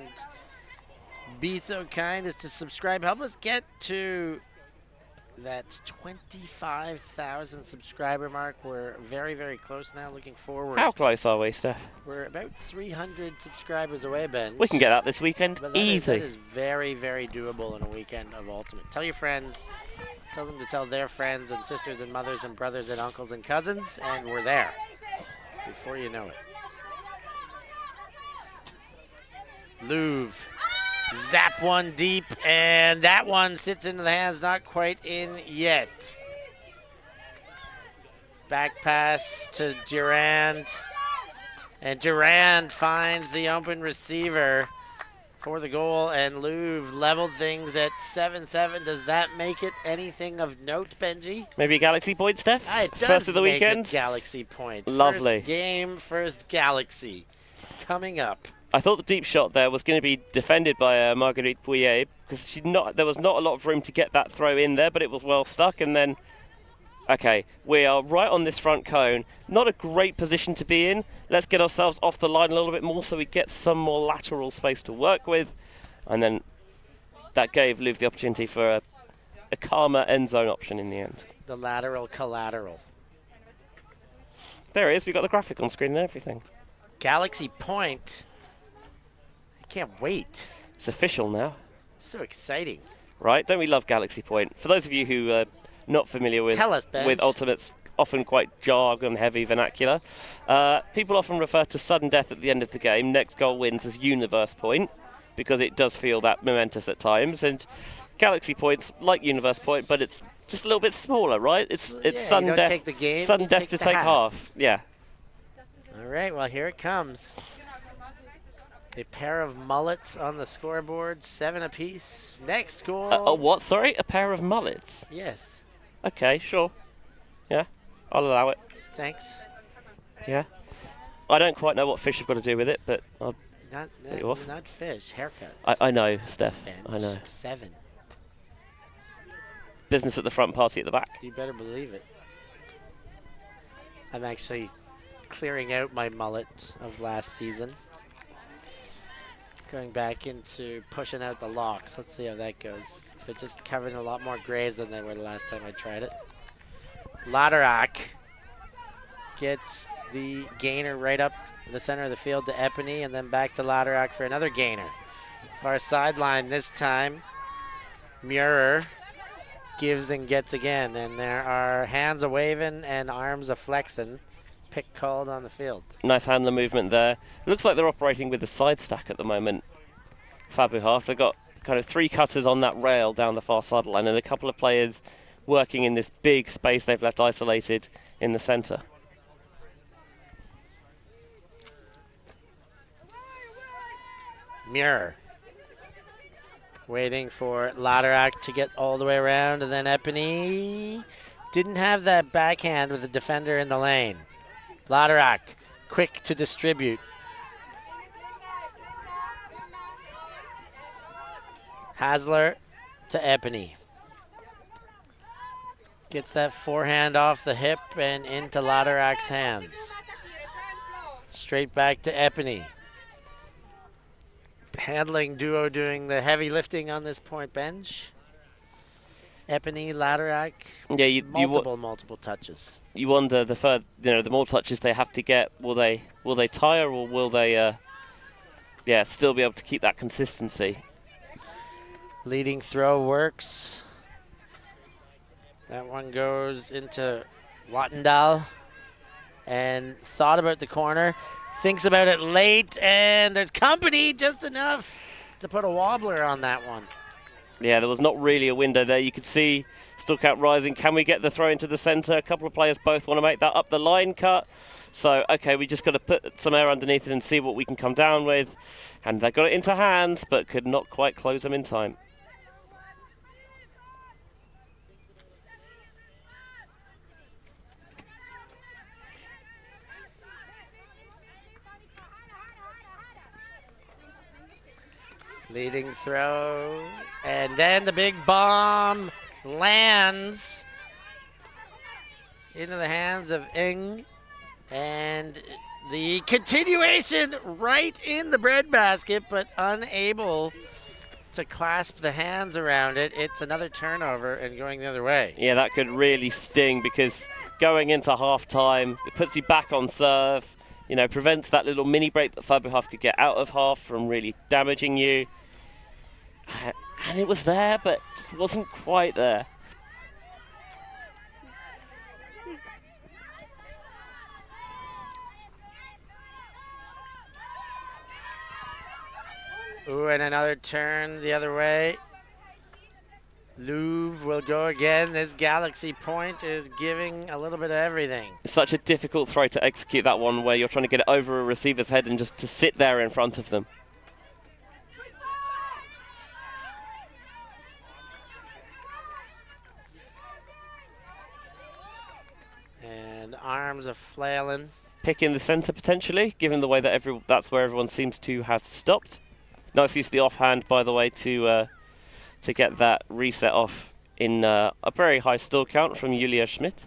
be so kind as to subscribe. Help us get to that 25,000 subscriber mark. We're very, very close now. Looking forward. How close are we, Steph? We're about 300 subscribers away, Ben. We can get that this weekend. But Easy. that is very, very doable in a weekend of Ultimate. Tell your friends. Tell them to tell their friends and sisters and mothers and brothers and uncles and cousins, and we're there before you know it. Louves. Zap one deep, and that one sits into the hands, not quite in yet. Back pass to Durand, and Durand finds the open receiver for the goal, and Louves leveled things at 7-7. Does that make it anything of note, Benji? Maybe a Galaxy point, Steph? It does First of the make weekend? It Galaxy point. Lovely. First game, first Galaxy coming up. I thought the deep shot there was going to be defended by Marguerite Bouillet because there was not a lot of room to get that throw in there, but it was well stuck. And then, okay, we are right on this front cone. Not a great position to be in. Let's get ourselves off the line a little bit more so we get some more lateral space to work with. And then that gave Louves the opportunity for a calmer end zone option in the end. The lateral collateral. There it is. We got the graphic on screen and everything. Galaxy point. Can't wait. It's official now. So exciting. Right? Don't we love Galaxy Point? For those of you who are not familiar with, Tell us, Benj. with Ultimate's often quite jargon-heavy vernacular, people often refer to sudden death at the end of the game. Next goal wins as Universe Point because it does feel that momentous at times. And Galaxy Point's like Universe Point, but it's just a little bit smaller, right? It's sudden you don't death. take the game, sudden you death take to the take half. half. Yeah. All right, well, here it comes. A pair of mullets on the scoreboard, 7 apiece. Next goal. A what? Sorry? A pair of mullets? Yes. Okay, sure. Yeah, I'll allow it. Thanks. Yeah. I don't quite know what fish have got to do with it, but I'll Not let you off. not fish, haircuts. I know, Steph. Bench. I know. 7. Business at the front, party at the back. You better believe it. I'm actually clearing out my mullet of last season. Going back into pushing out the locks. Let's see how that goes. They're just covering a lot more grays than they were the last time I tried it. Laderack gets the gainer right up the center of the field to Epiney, and then back to Laderack for another gainer. Far sideline this time. Muir gives and gets again, and there are hands a waving and arms a flexing. Pick called on the field. Nice handler movement there. It looks like they're operating with the side stack at the moment. FABuhaft. They've got kind of 3 cutters on that rail down the far sideline and a couple of players working in this big space they've left isolated in the centre. Muir waiting for Laderack to get all the way around, and then Epiney didn't have that backhand with the defender in the lane. Laderack, quick to distribute. Hasler to Epiney. Gets that forehand off the hip and into Laderack's hands. Straight back to Epiney. Handling duo doing the heavy lifting on this point bench. Epiney, Laderack, Yeah, multiple touches. You wonder the more touches they have to get, will they tire or will they still be able to keep that consistency? Leading throw works. That one goes into Wattendal and thought about the corner. Thinks about it late, and there's company just enough to put a wobbler on that one. Yeah, there was not really a window there. You could see Stuttgart rising. Can we get the throw into the centre? A couple of players both want to make that up the line cut. So, okay, we just got to put some air underneath it and see what we can come down with. And they got it into hands, but could not quite close them in time. Leading throw, and then the big bomb lands into the hands of Ng, and the continuation right in the breadbasket, but unable to clasp the hands around it, it's another turnover and going the other way. Yeah, that could really sting, because going into half-time, it puts you back on serve, you know, prevents that little mini break that FABuhaft could get out of half from really damaging you. And it was there, but it wasn't quite there. Ooh, and another turn the other way. Louves will go again. This Galaxy point is giving a little bit of everything. It's such a difficult throw to execute, that one, where you're trying to get it over a receiver's head and just to sit there in front of them. And arms are flailing. Pick in the centre potentially, given the way that that's where everyone seems to have stopped. Nice use of the offhand, by the way, to get that reset off in a very high stall count from Julia Schmidt.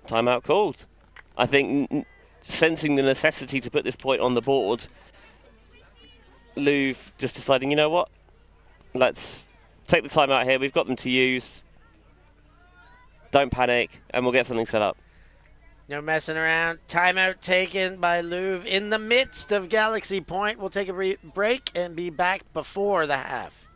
Timeout called. I think sensing the necessity to put this point on the board, Louves just deciding, you know what, let's take the timeout here, we've got them to use, don't panic, and we'll get something set up. No messing around. Timeout taken by Louves in the midst of Galaxy point. We'll take a break and be back before the half.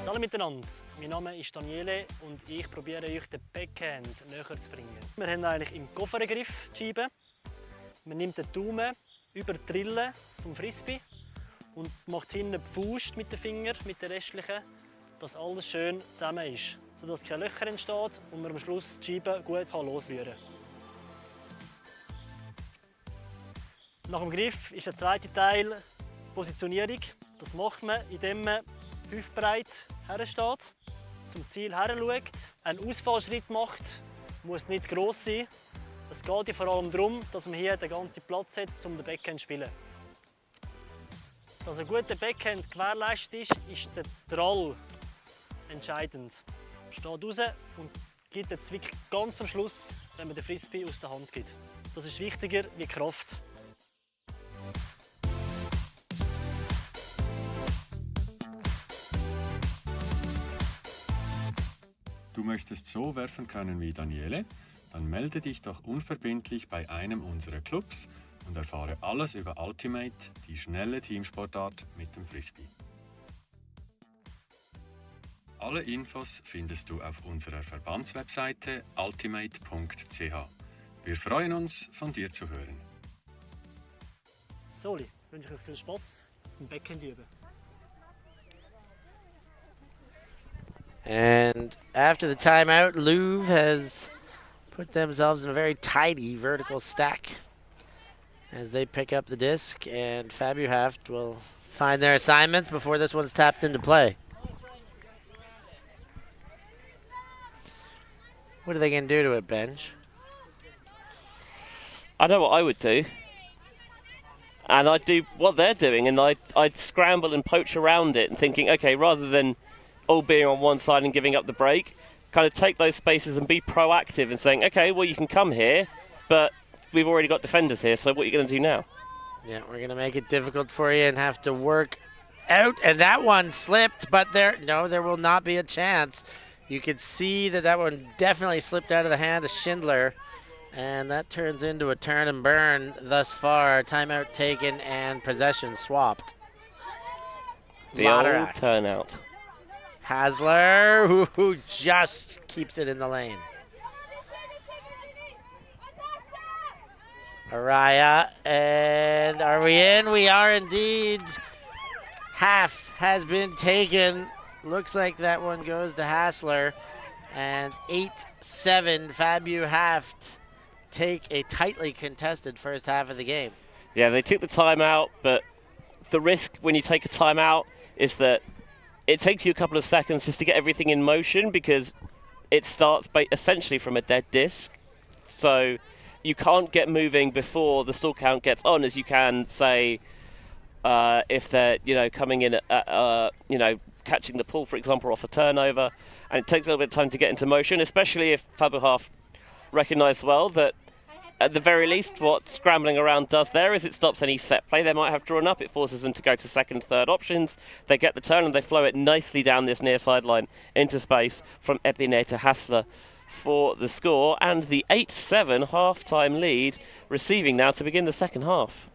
Hallo miteinander, mein Name ist Daniele und ich probiere euch den Backhand näher zu bringen. Wir haben eigentlich im Koffergriff die Scheibe. Man nimmt den Daumen über die Trille vom Frisbee und macht hinten die Faust mit den Fingern, mit den restlichen, dass alles schön zusammen ist, sodass keine Löcher entstehen und man am Schluss die Scheibe gut losrühren kann. Nach dem Griff ist der zweite Teil die Positionierung. Das macht man, indem man hüftbreit hersteht, zum Ziel her schaut, einen Ausfallschritt macht, muss nicht gross sein. Es geht ja vor allem darum, dass man hier den ganzen Platz hat, um den Backhand zu spielen. Dass ein guter Backhand gewährleistet ist der Drall entscheidend. Man steht raus und gibt den Zwick ganz am Schluss, wenn man den Frisbee aus der Hand gibt. Das ist wichtiger wie Kraft. Du möchtest so werfen können wie Daniele? Dann melde dich doch unverbindlich bei einem unserer Clubs und erfahre alles über Ultimate, die schnelle Teamsportart mit dem Frisbee. Alle Infos findest du auf unserer Verbandswebseite ultimate.ch. Wir freuen uns, von dir zu hören. Soli, wünsche ich euch viel Spaß beim Backhand üben. And after the timeout, Louves has put themselves in a very tidy vertical stack as they pick up the disc, and FABuhaft will find their assignments before this one's tapped into play. What are they going to do to it, Benj? I know what I would do. And I'd do what they're doing, and I'd scramble and poach around it and thinking, okay, rather than all being on one side and giving up the break, kind of take those spaces and be proactive and saying, okay, well, you can come here, but we've already got defenders here, so what are you going to do now? Yeah, we're going to make it difficult for you and have to work out. And that one slipped, but there will not be a chance. You could see that one definitely slipped out of the hand of Schindler, and that turns into a turn and burn thus far. Timeout taken and possession swapped. The old turnout. Hasler, who just keeps it in the lane. Araya, and are we in? We are indeed. Half has been taken. Looks like that one goes to Hassler. And 8-7, FABuhaft take a tightly contested first half of the game. Yeah, they took the timeout, but the risk when you take a timeout is that it takes you a couple of seconds just to get everything in motion because it starts essentially from a dead disc. So you can't get moving before the stall count gets on as you can, say, if they're coming in at catching the pull, for example, off a turnover. And it takes a little bit of time to get into motion, especially if FABuhaft recognise well that at the very least what scrambling around does there is it stops any set play they might have drawn up. It forces them to go to second, third options. They get the turn and they flow it nicely down this near sideline into space from Epinay to Hassler for the score, and the 8-7 half-time lead receiving now to begin the second half.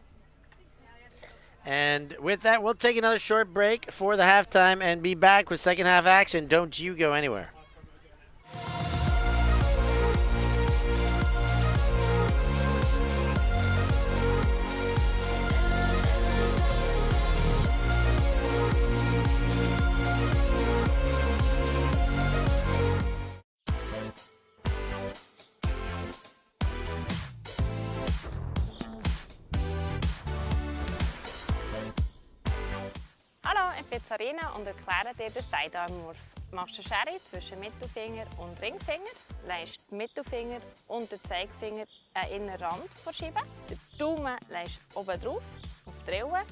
And with that, we'll take another short break for the halftime and be back with second half action. Don't you go anywhere. Hallo, ich bin Sarina und erkläre dir den Sidearm-Wurf. Machst den Sherry zwischen Mittelfinger und Ringfinger, legst den Mittelfinger und den Zeigefinger an den Innenrand verschieben. Den Daumen legst du oben drauf, auf die Rille.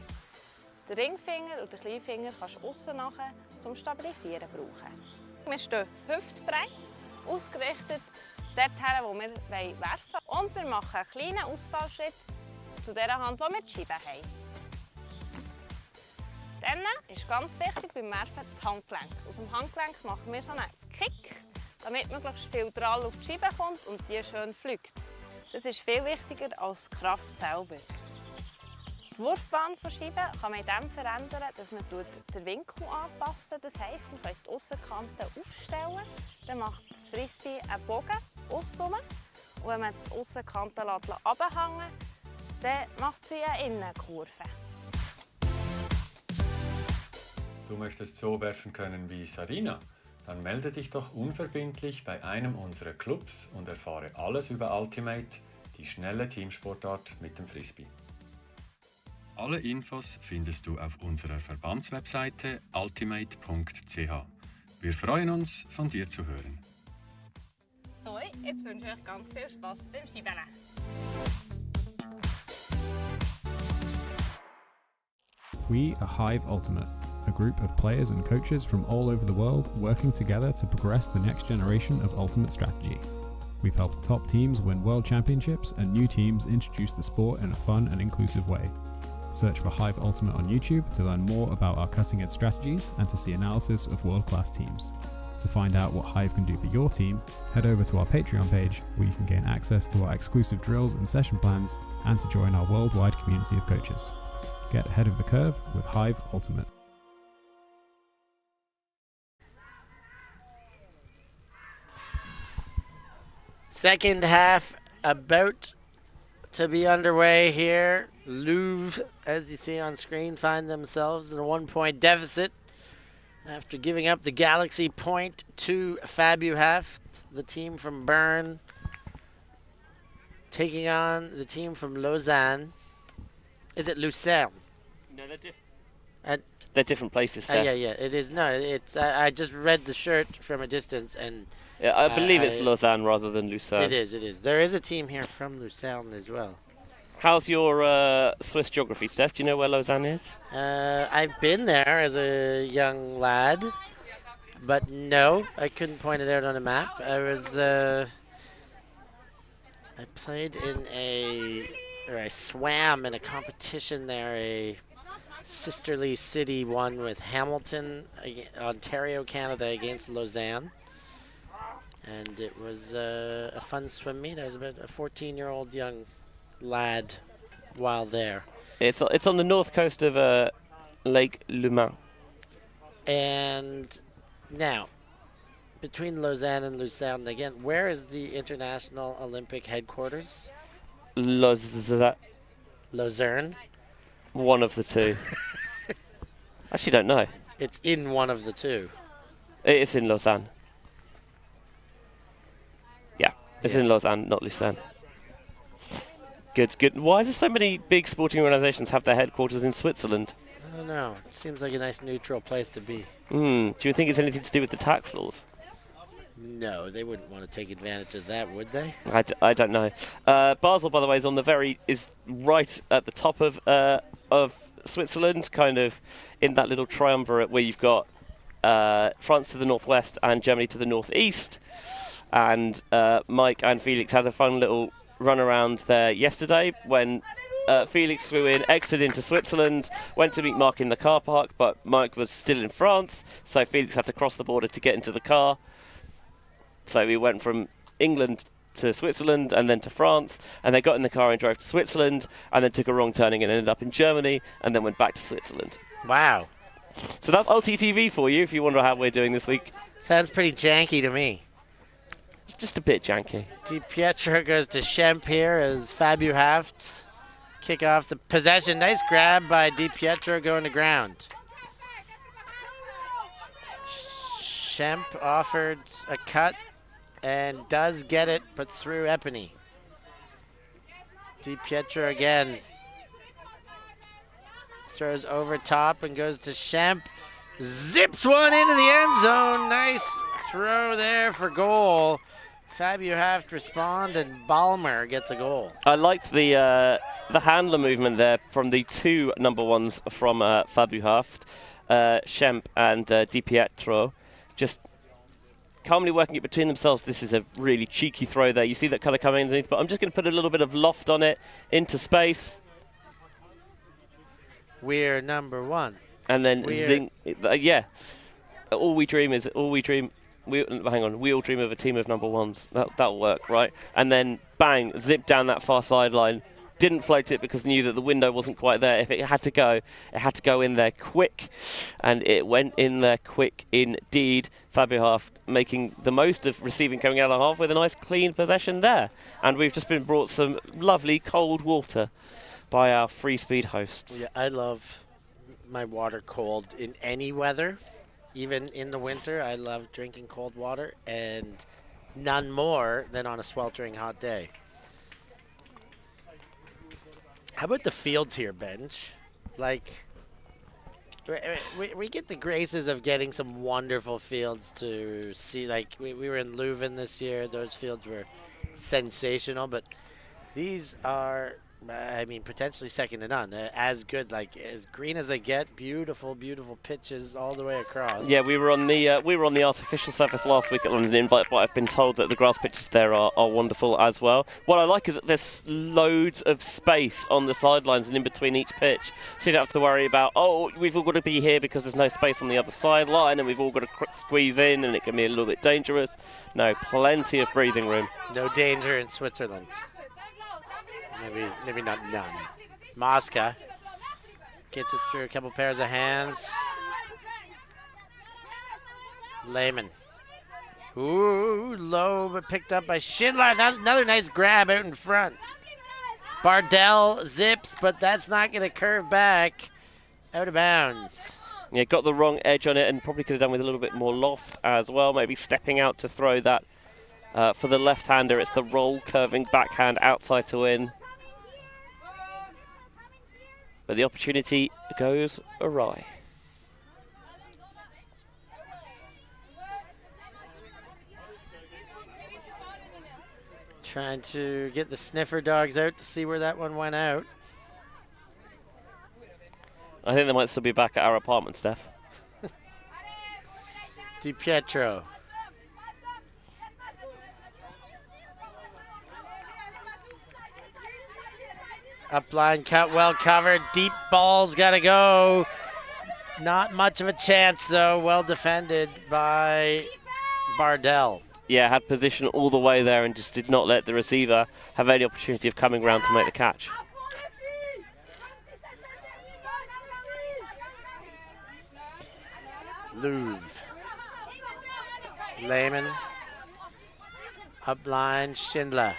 Den Ringfinger und den Kleinfinger kannst du aussen nachher zum Stabilisieren brauchen. Wir stehen hüftbreit, ausgerichtet dorthin, wo wir werfen wollen. Und wir machen einen kleinen Ausfallschritt zu der Hand, die wir die Scheibe haben. Dann ist ganz wichtig beim Werfen das Handgelenk. Aus dem Handgelenk machen wir so einen Kick, damit möglichst viel Drall auf die Scheibe kommt und die schön fliegt. Das ist viel wichtiger als die Kraft selber. Die Wurfbahn der Scheibe kann man in dem verändern, dass man den Winkel anpassen. Das heisst, man kann die Aussenkante aufstellen. Dann macht das Frisbee einen Bogen aussen. Und wenn man die Aussenkante runterhängen lässt, dann macht sie eine Innenkurve. Du möchtest so werfen können wie Sarina? Dann melde dich doch unverbindlich bei einem unserer Clubs und erfahre alles über Ultimate, die schnelle Teamsportart mit dem Frisbee. Alle Infos findest du auf unserer Verbandswebseite ultimate.ch. Wir freuen uns, von dir zu hören. So, jetzt wünsche ich euch ganz viel Spaß beim Scheibenlegen. We are Hive Ultimate, a group of players and coaches from all over the world working together to progress the next generation of Ultimate strategy. We've helped top teams win world championships and new teams introduce the sport in a fun and inclusive way. Search for Hive Ultimate on YouTube to learn more about our cutting-edge strategies and to see analysis of world-class teams. To find out what Hive can do for your team, head over to our Patreon page where you can gain access to our exclusive drills and session plans and to join our worldwide community of coaches. Get ahead of the curve with Hive Ultimate. Second half about to be underway here. Louves, as you see on screen, find themselves in a 1-point deficit after giving up the Galaxy point to FABuhaft, the team from Bern, taking on the team from Lausanne. Is it Lucerne? No, they're different. They're different places, Steph. Yeah, it is. No, it's. I just read the shirt from a distance, and yeah, I believe it's Lausanne rather than Lucerne. It is. There is a team here from Lucerne as well. How's your Swiss geography, Steph? Do you know where Lausanne is? I've been there as a young lad, but no, I couldn't point it out on a map. I played in I swam in a competition there, a sisterly city one with Hamilton, Ontario, Canada against Lausanne. And it was a fun swim meet. I was about a 14-year-old young lad while there. It's on the north coast of Lake Le Mans. And now, between Lausanne and Lucerne, again, where is the International Olympic headquarters? Luzerne. One of the two. Actually, don't know. It's in one of the two. It's in Lausanne. Yeah, it's in Lausanne, not Lucerne. Good, good. Why do so many big sporting organisations have their headquarters in Switzerland? I don't know. It seems like a nice neutral place to be. Do you think it's anything to do with the tax laws? No, they wouldn't want to take advantage of that, would they? I don't know. Basel, by the way, is right at the top of Switzerland, kind of in that little triumvirate where you've got France to the northwest and Germany to the northeast. And Mike and Felix had a fun little run around there yesterday when Felix flew in, exited into Switzerland, went to meet Mark in the car park, but Mike was still in France, so Felix had to cross the border to get into the car. So we went from England to Switzerland and then to France, and they got in the car and drove to Switzerland and then took a wrong turning and ended up in Germany and then went back to Switzerland. Wow. So that's ULTI.TV for you if you wonder how we're doing this week. Sounds pretty janky to me. It's just a bit janky. Di Pietro goes to Schemp here as FABuhaft kick off the possession. Nice grab by Di Pietro going to ground. Schemp offered a cut and does get it, but through Epiney. Di Pietro again. Throws over top and goes to Schemp. Zips one into the end zone. Nice throw there for goal. FABuhaft respond and Balmer gets a goal. I liked the handler movement there from the two number ones from FABuhaft, Schemp and Di Pietro. Just calmly working it between themselves. This is a really cheeky throw there. You see that kind of coming underneath, but I'm just going to put a little bit of loft on it into space. We're number one. And then zing. Yeah. All we dream. We all dream of a team of number ones. That'll work, right? And then bang, zip down that far sideline. Didn't float it because knew that the window wasn't quite there. If it had to go in there quick, and it went in there quick indeed. FABuhaft making the most of receiving coming out of half with a nice clean possession there. And we've just been brought some lovely cold water by our free speed hosts. Yeah, I love my water cold in any weather. Even in the winter, I love drinking cold water, and none more than on a sweltering hot day. How about the fields here, Benj? Like, we get the graces of getting some wonderful fields to see. Like, we were in Louves this year. Those fields were sensational, but these are, I mean, potentially second to none. As good, like as green as they get. Beautiful, beautiful pitches all the way across. Yeah, we were on the artificial surface last week at London Invite, but I've been told that the grass pitches there are wonderful as well. What I like is that there's loads of space on the sidelines and in between each pitch, so you don't have to worry about, oh, we've all got to be here because there's no space on the other sideline, and we've all got to squeeze in, and it can be a little bit dangerous. No, plenty of breathing room. No danger in Switzerland. Maybe not none. Mosca gets it through a couple pairs of hands. Lehman. Ooh, low, but picked up by Schindler. Another nice grab out in front. Bardell zips, but that's not going to curve back. Out of bounds. Yeah, got the wrong edge on it and probably could have done with a little bit more loft as well. Maybe stepping out to throw that. For the left-hander, it's the roll curving backhand outside to in. But the opportunity goes awry. Trying to get the sniffer dogs out to see where that one went out. I think they might still be back at our apartment, Steph. Di Pietro. Upline cut, well covered. Deep ball's got to go. Not much of a chance, though. Well defended by Bardell. Yeah, had position all the way there and just did not let the receiver have any opportunity of coming round to make the catch. Louves. Lehman. Upline, Schindler.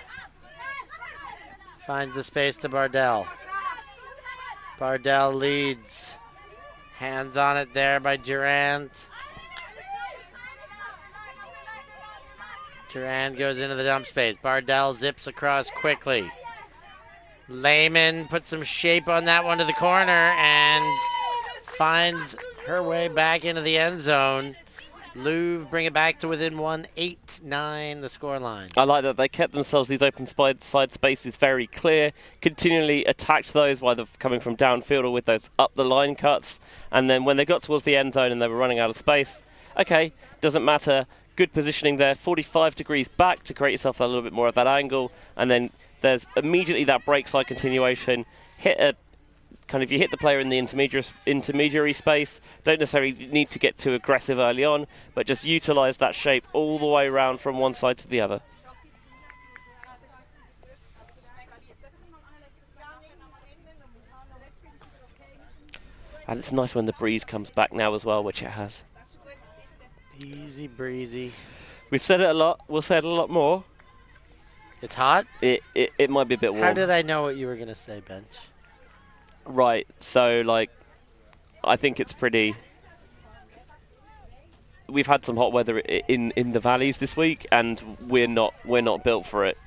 Finds the space to Bardell. Bardell leads. Hands on it there by Durand. Durand goes into the dump space. Bardell zips across quickly. Lehman puts some shape on that one to the corner and finds her way back into the end zone. Louves bring it back to within 1, 8-9 the scoreline. I like that they kept themselves these open side spaces very clear, continually attacked those while they're coming from downfield or with those up the line cuts, and then when they got towards the end zone and they were running out of space, okay, doesn't matter, good positioning there, 45 degrees back to create yourself a little bit more of that angle, and then there's immediately that break side continuation, you hit the player in the intermediary space, don't necessarily need to get too aggressive early on, but just utilize that shape all the way around from one side to the other. And it's nice when the breeze comes back now as well, which it has. Easy breezy. We've said it a lot, we'll say it a lot more. It's hot? It might be a bit warm. How did I know what you were going to say, Bench? Right, so I think it's pretty. We've had some hot weather in the valleys this week, and we're not built for it.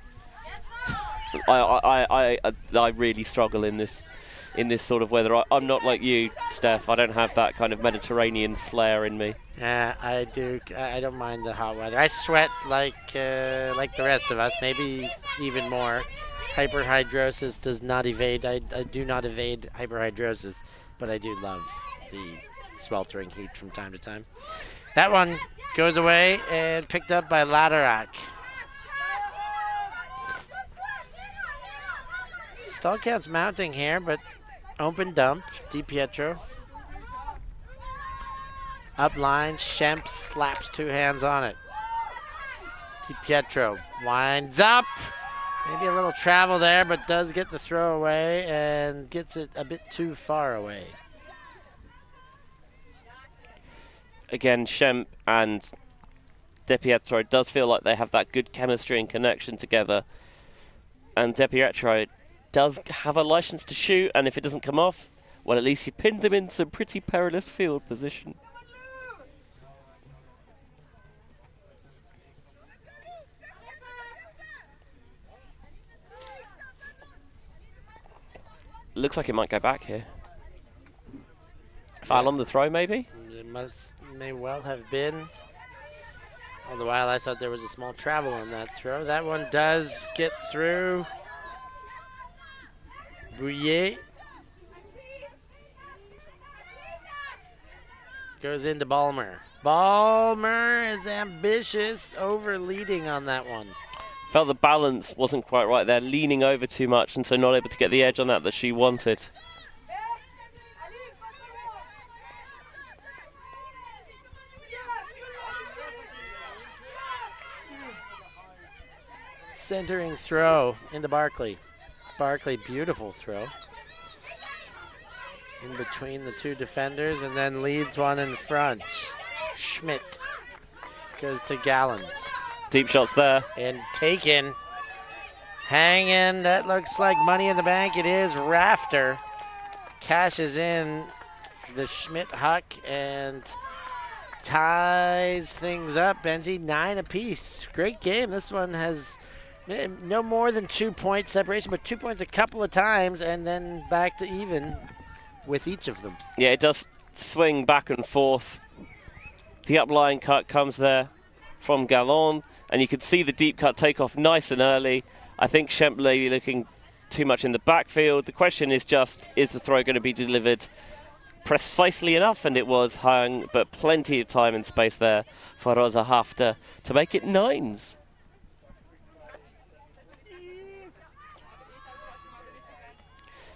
I really struggle in this sort of weather. I'm not like you, Steph. I don't have that kind of Mediterranean flair in me. Yeah, I do. I don't mind the hot weather. I sweat like the rest of us, maybe even more. Hyperhidrosis does not evade. I do not evade hyperhidrosis, but I do love the sweltering heat from time to time. That one goes away and picked up by Laderack. Stall count's mounting here, but open dump, DiPietro. Up line, Shemp slaps 2 hands on it. DiPietro winds up. Maybe a little travel there, but does get the throw away and gets it a bit too far away. Again, Shemp and DiPietro does feel like they have that good chemistry and connection together. And DiPietro does have a license to shoot, and if it doesn't come off, well, at least you pinned them in some pretty perilous field position. Looks like it might go back here. Foul on the throw, maybe? It may well have been. All the while, I thought there was a small travel on that throw. That one does get through. Bouillet goes into Balmer. Balmer is ambitious, over leading on that one. Felt the balance wasn't quite right there, leaning over too much, and so not able to get the edge on that she wanted. Centering throw into Barkley. Barkley, beautiful throw. In between the 2 defenders, and then leads one in front. Schmidt goes to Galland. Deep shots there. And taken. Hanging. That looks like money in the bank. It is. Rafter cashes in the Schmidt huck and ties things up. Benji, 9 apiece. Great game. This one has no more than 2 point separation, but 2 points a couple of times and then back to even with each of them. Yeah, it does swing back and forth. The upline cut comes there from Gallon, and you can see the deep cut take off nice and early. I think Shemp maybe looking too much in the backfield. The question is just, is the throw going to be delivered precisely enough? And it was hung, but plenty of time and space there for FABuhaft to make it 9s.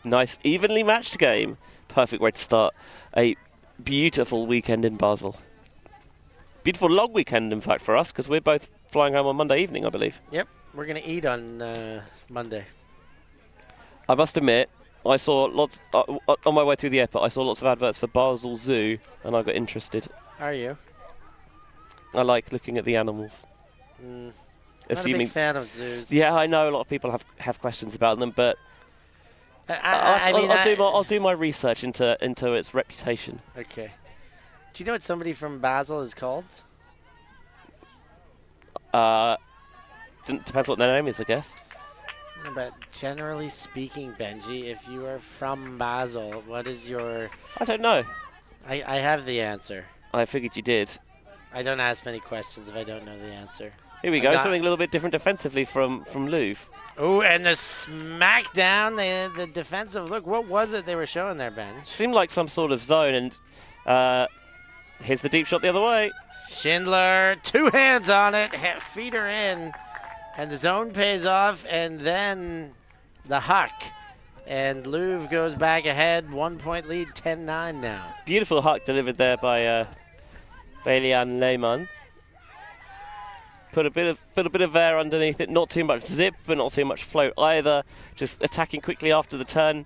Nice, evenly matched game. Perfect way to start a beautiful weekend in Basel. Beautiful long weekend, in fact, for us, because we're both flying home on Monday evening, I believe. Yep, we're going to eat on Monday. I must admit, I saw lots, on my way through the airport, I saw lots of adverts for Basel Zoo, and I got interested. Are you? I like looking at the animals. assuming. Not a big fan of zoos. Yeah, I know a lot of people have questions about them, but I'll do my research into its reputation. Okay. Do you know what somebody from Basel is called? Depends what their name is, I guess. But generally speaking, Benji, if you are from Basel, what is your... I don't know. I have the answer. I figured you did. I don't ask many questions if I don't know the answer. Here we go, something a little bit different defensively from Louves. Oh, and the smackdown, the defensive look. What was it they were showing there, Ben? Seemed like some sort of zone, and here's the deep shot the other way. Schindler, 2 hands on it, feet are in, and the zone pays off, and then the huck. And Louves goes back ahead, 1 point lead, 10-9 now. Beautiful huck delivered there by Bailian Lehmann. Put a bit of air underneath it, not too much zip, but not too much float either. Just attacking quickly after the turn.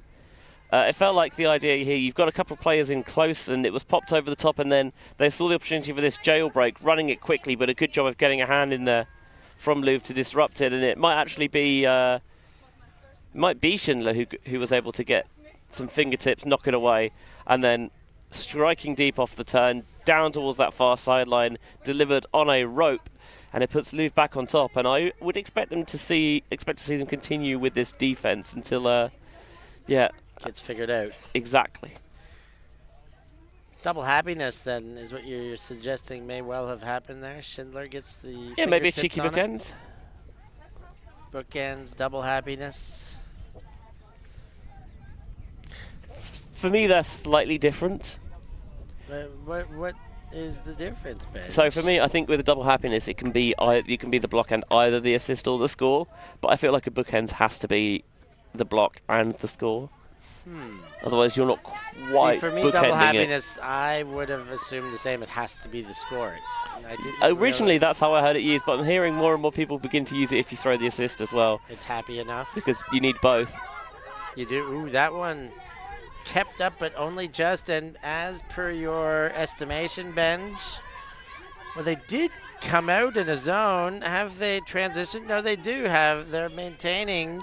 It felt like the idea here, you've got a couple of players in close, and it was popped over the top, and then they saw the opportunity for this jailbreak, running it quickly, but a good job of getting a hand in there from Louves to disrupt it, and it might actually be Schindler who was able to get some fingertips, knock it away, and then striking deep off the turn, down towards that far sideline, delivered on a rope, and it puts Louves back on top. And I would expect to see them continue with this defense until, gets figured out. Exactly. Double happiness, then, is what you're suggesting may well have happened there. Schindler gets the maybe a cheeky bookends. Bookends, double happiness. For me, they're slightly different. What is the difference, Ben? So for me, I think with a double happiness, you can be the block and either the assist or the score. But I feel like a bookends has to be the block and the score. Otherwise, you're not quite. See, for me, double happiness, I would have assumed the same. It has to be the score. Originally, that's how I heard it used, but I'm hearing more and more people begin to use it if you throw the assist as well. It's happy enough. Because you need both. You do. Ooh, that one kept up, but only just. And as per your estimation, Benj, well, they did come out in a zone. Have they transitioned? No, they do have. They're maintaining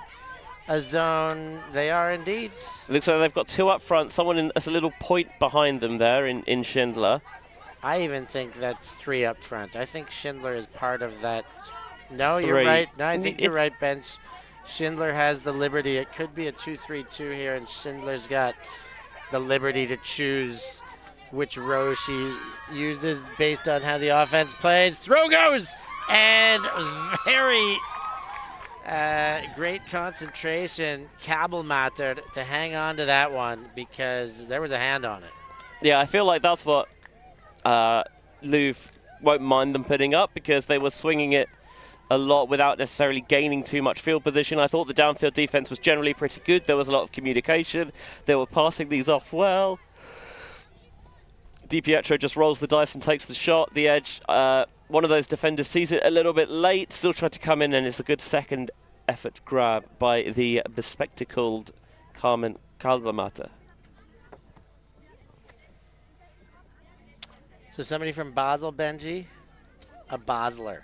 a zone. They are indeed. It looks like they've got 2 up front. Someone as a little point behind them there in Schindler. I even think that's 3 up front. I think Schindler is part of that. No, 3. You're right. No, I think you're right, Bench. Schindler has the liberty. It could be a 2-3-2 here, and Schindler's got the liberty to choose which row she uses based on how the offense plays. Throw goes! And very great concentration, Kabelmatter, to hang on to that one because there was a hand on it. Yeah, I feel like that's what Louves won't mind them putting up because they were swinging it a lot without necessarily gaining too much field position. I thought the downfield defense was generally pretty good. There was a lot of communication. They were passing these off well. DiPietro just rolls the dice and takes the shot. The edge, one of those defenders sees it a little bit late, still tried to come in, and it's a good second effort grab by the bespectacled Carmen Kabelmatter. So somebody from Basel, Benji? A Basler.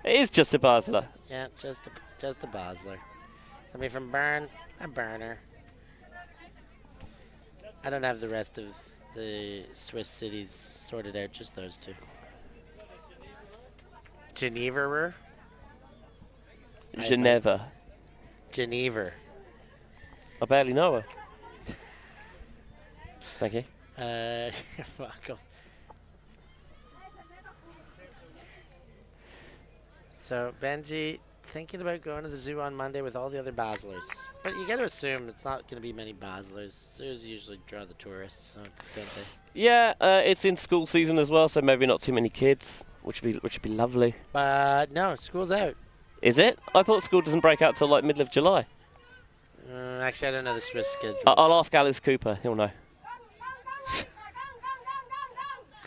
It is just a Basler. Yeah, just a Basler. Somebody from Bern, a Berner. I don't have the rest of the Swiss cities sorted out, just those 2. Geneva. Geneva. Geneva. I barely know her. Thank you. Welcome. So, Benji, thinking about going to the zoo on Monday with all the other Baslers. But you got to assume it's not going to be many Baslers. Zoos usually draw the tourists, so don't they? Yeah, it's in school season as well, so maybe not too many kids, which would be lovely. But no, school's out. Is it? I thought school doesn't break out till like middle of July. Actually, I don't know the Swiss schedule. I'll ask Alice Cooper. He'll know.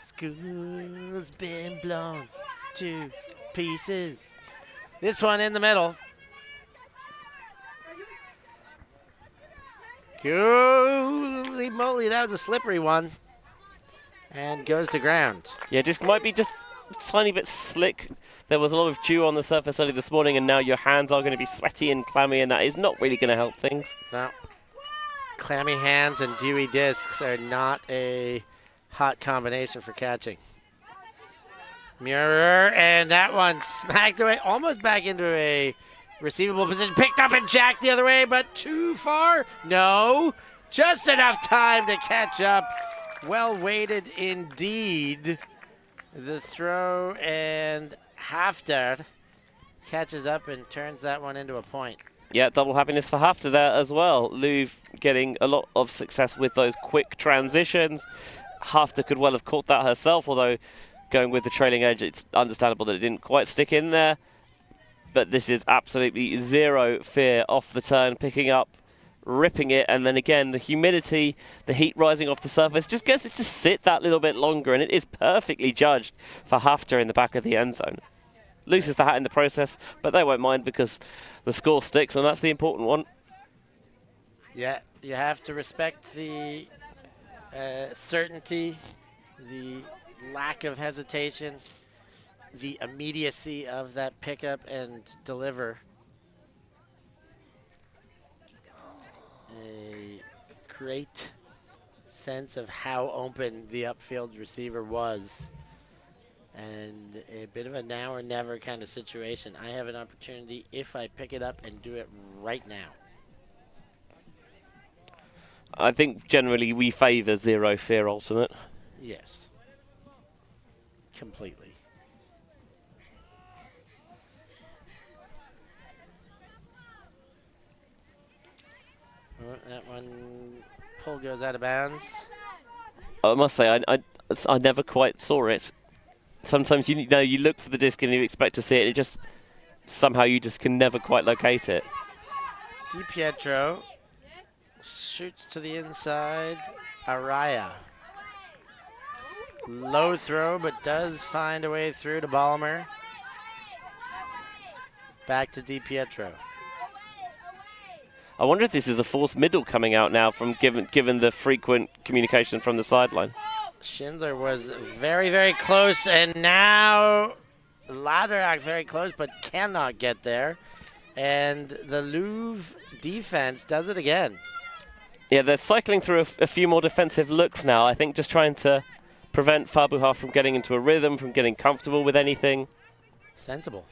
School's been blown to pieces. This one in the middle. Holy moly, that was a slippery one. And goes to ground. Yeah, just might be just a tiny bit slick. there was a lot of dew on the surface early this morning, and now your hands are going to be sweaty and clammy, and that is not really going to help things. No. Clammy hands and dewy discs are not a hot combination for catching. Mirror, and that one smacked away, almost back into a receivable position. Picked up and jacked the other way, but too far? No. Just enough time to catch up. Well weighted indeed. The throw, and Hafter catches up and turns that one into a point. Yeah, double happiness for Hafter there as well. Louves getting a lot of success with those quick transitions. Hafter could well have caught that herself, although going with the trailing edge, it's understandable that it didn't quite stick in there. But this is absolutely zero fear off the turn, picking up, ripping it, and then again the humidity, the heat rising off the surface just gets it to sit that little bit longer, and it is perfectly judged for Hafter in the back of the end zone. Loses the hat in the process, but they won't mind because the score sticks, and that's the important one. Yeah, you have to respect the certainty, the lack of hesitation, the immediacy of that pickup and deliver. A great sense of how open the upfield receiver was, and a bit of a now or never kind of situation. I have an opportunity if I pick it up and do it right now. I think generally we favour zero fear ultimate. Yes, completely. Oh, that one pull goes out of bounds. I must say, I never quite saw it. Sometimes you know you look for the disc and you expect to see it, and it just somehow you just can never quite locate it. Di Pietro shoots to the inside. Araya. Low throw, but does find a way through to Ballmer. Back to Di Pietro. I wonder if this is a forced middle coming out now from given the frequent communication from the sideline. Schindler was very, very close, and now Laderack very close, but cannot get there. And the Louves defense does it again. Yeah, they're cycling through a few more defensive looks now, I think, just trying to prevent FABuhaft from getting into a rhythm, from getting comfortable with anything. Sensible.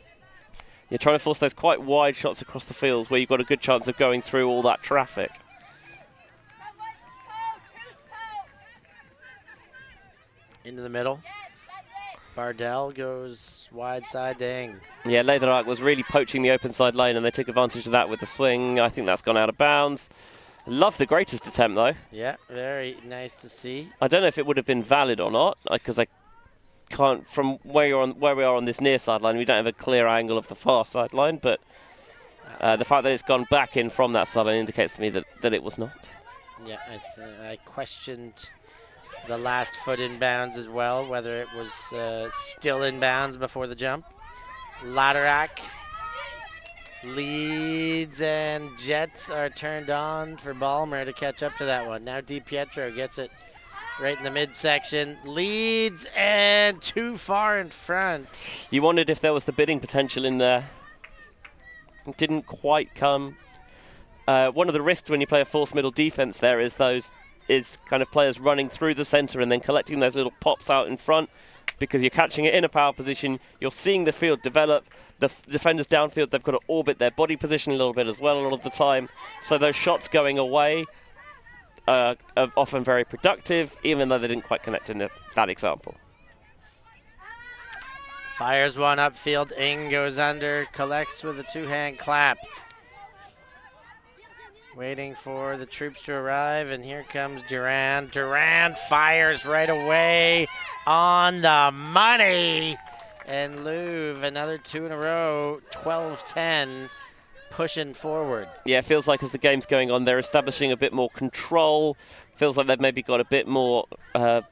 You're trying to force those quite wide shots across the fields where you've got a good chance of going through all that traffic. Into the middle. Bardell goes wide side to Ing. Yeah, Lederach was really poaching the open side lane, and they took advantage of that with the swing. I think that's gone out of bounds. Love the greatest attempt, though. Yeah, very nice to see. I don't know if it would have been valid or not, because I can't, from where we are on this near sideline, we don't have a clear angle of the far sideline, but the fact that it's gone back in from that sideline indicates to me that it was not. Yeah, I questioned the last foot in bounds as well, whether it was still in bounds before the jump. Laderack leads, and Jets are turned on for Ballmer to catch up to that one. Now Di Pietro gets it right in the midsection, leads, and too far in front. You wondered if there was the bidding potential in there. It didn't quite come. One of the risks when you play a forced middle defense there is kind of players running through the center and then collecting those little pops out in front, because you're catching it in a power position. You're seeing the field develop. The defenders downfield, they've got to orbit their body position a little bit as well a lot of the time. So those shots going away are often very productive, even though they didn't quite connect in that example. Fires one upfield. Ing goes under, collects with a two-hand clap. Waiting for the troops to arrive, and here comes Durand. Durand fires right away on the money. And Louves, another two in a row, 12-10, pushing forward. Yeah, it feels like as the game's going on, they're establishing a bit more control. Feels like they've maybe got a bit more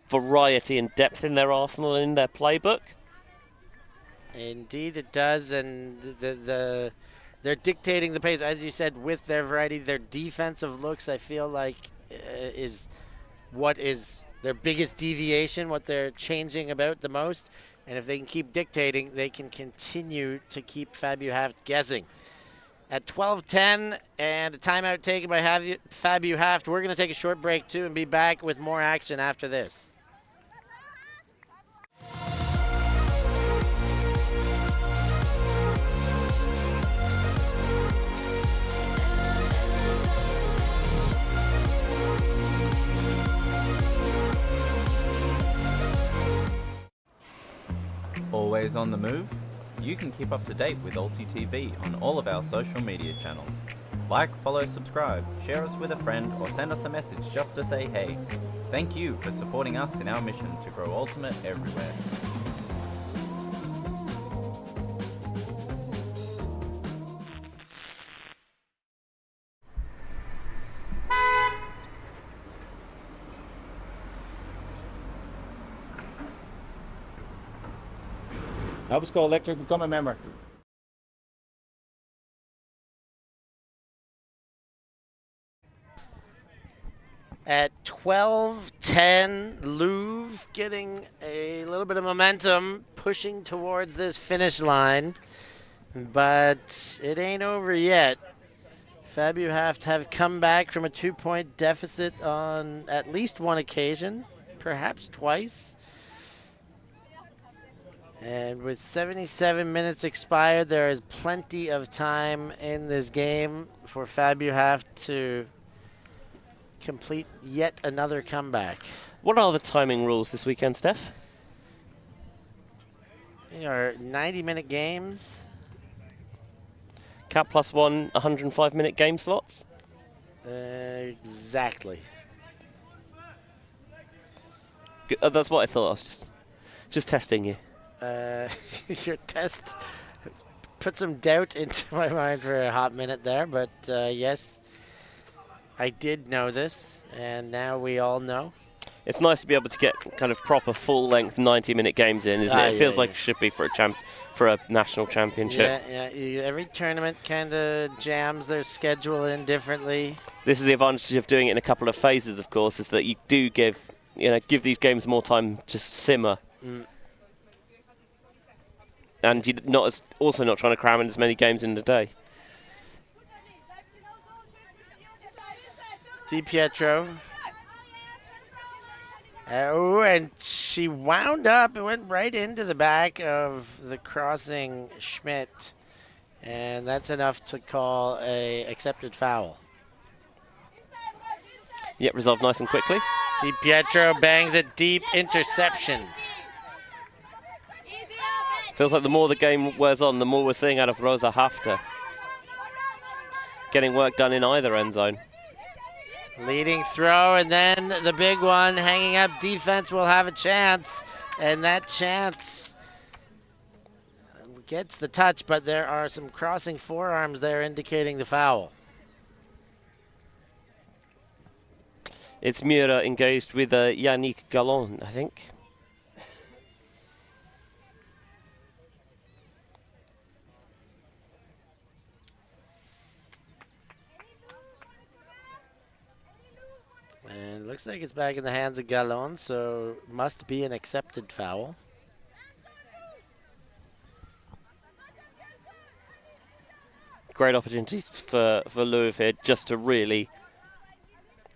variety and depth in their arsenal and in their playbook. Indeed it does, and they're dictating the pace, as you said, with their variety. Their defensive looks, I feel like, is what is their biggest deviation, what they're changing about the most. And if they can keep dictating, they can continue to keep FABuhaft guessing. At 12:10 and a timeout taken by FABuhaft, we're going to take a short break too and be back with more action after this. Always on the move? You can keep up to date with ULTI.TV on all of our social media channels. Like, follow, subscribe, share us with a friend, or send us a message just to say hey. Thank you for supporting us in our mission to grow Ultimate everywhere. Help us go electric, become a member. At 12:10, Louves getting a little bit of momentum, pushing towards this finish line, but it ain't over yet. FABuhaft have come back from a 2-point deficit on at least one occasion, perhaps twice. And with 77 minutes expired, there is plenty of time in this game for FABuhaft to complete yet another comeback. What are the timing rules this weekend, Steph? They are 90-minute games. Cap plus one 105-minute game slots? Exactly. That's what I thought. I was just testing you. Your test put some doubt into my mind for a hot minute there, but yes, I did know this, and now we all know. It's nice to be able to get kind of proper full-length 90-minute games in, isn't it? It feels like it should be for a national championship. Yeah. Every tournament kind of jams their schedule in differently. This is the advantage of doing it in a couple of phases, of course, is that you do give these games more time to simmer. And you're also not trying to cram in as many games in a day. Di Pietro. And she wound up. It went right into the back of the crossing Schmidt. And that's enough to call a accepted foul. Yep, resolved nice and quickly. Di Pietro bangs it deep, interception. Feels like the more the game wears on, the more we're seeing out of Rosa Hafter. Getting work done in either end zone. Leading throw, and then the big one, hanging up defense will have a chance. And that chance gets the touch, but there are some crossing forearms there indicating the foul. It's Mura engaged with Yannick Gallon, I think. And it looks like it's back in the hands of Gallon, so must be an accepted foul. Great opportunity for Louves here just to really,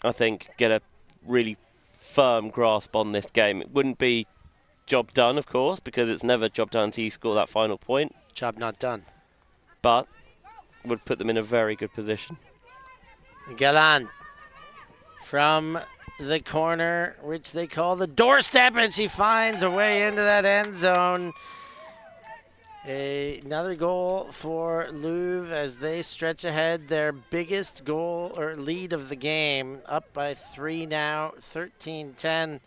I think, get a really firm grasp on this game. It wouldn't be job done, of course, because it's never job done until you score that final point. Job not done. But would put them in a very good position. Gallon from the corner, which they call the doorstep, and she finds a way into that end zone. Another goal for Louves as they stretch ahead, their biggest goal or lead of the game, up by 3 now, 13-10.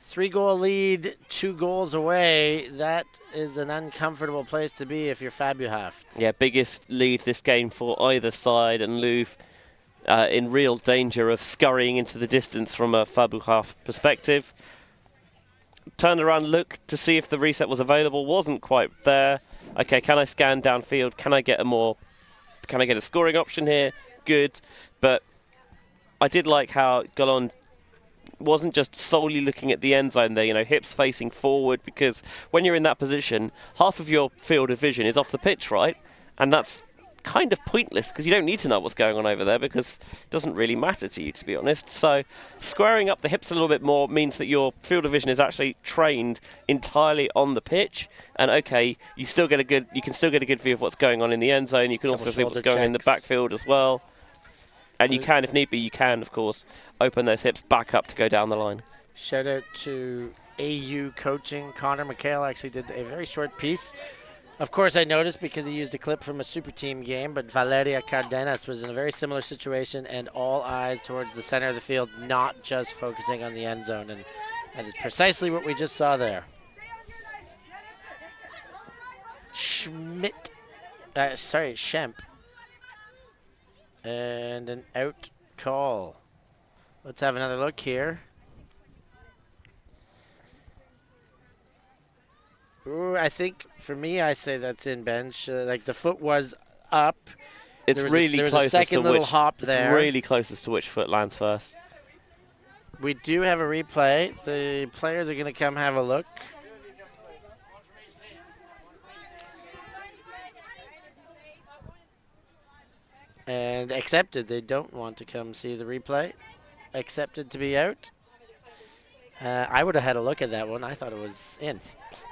3-goal lead, 2 goals away. That is an uncomfortable place to be if you're FABuhaft. Yeah, biggest lead this game for either side, and Louves in real danger of scurrying into the distance from a FABuhaft perspective. Turned around, looked to see if the reset was available, wasn't quite there. Okay, can I scan downfield? Can I get a scoring option here? Good. But I did like how Gallon wasn't just solely looking at the end zone there, you know, hips facing forward, because when you're in that position, half of your field of vision is off the pitch, right? And that's kind of pointless because you don't need to know what's going on over there because it doesn't really matter to you, to be honest. So squaring up the hips a little bit more means that your field of vision is actually trained entirely on the pitch. And okay, you can still get a good view of what's going on in the end zone. You can also see what's going on in the backfield as well. And you can, if need be, of course, open those hips back up to go down the line. Shout out to AU coaching. Connor McHale actually did a very short piece. Of course, I noticed because he used a clip from a super team game, but Valeria Cardenas was in a very similar situation, and all eyes towards the center of the field, not just focusing on the end zone. And that is precisely what we just saw there. Schemp. And an out call. Let's have another look here. Ooh, I think, for me, I say that's in bench. Like, the foot was up. It's really close. There was a second little hop there. It's really close as to which foot lands first. We do have a replay. The players are going to come have a look. And accepted. They don't want to come see the replay. Accepted to be out. I would have had a look at that one. I thought it was in.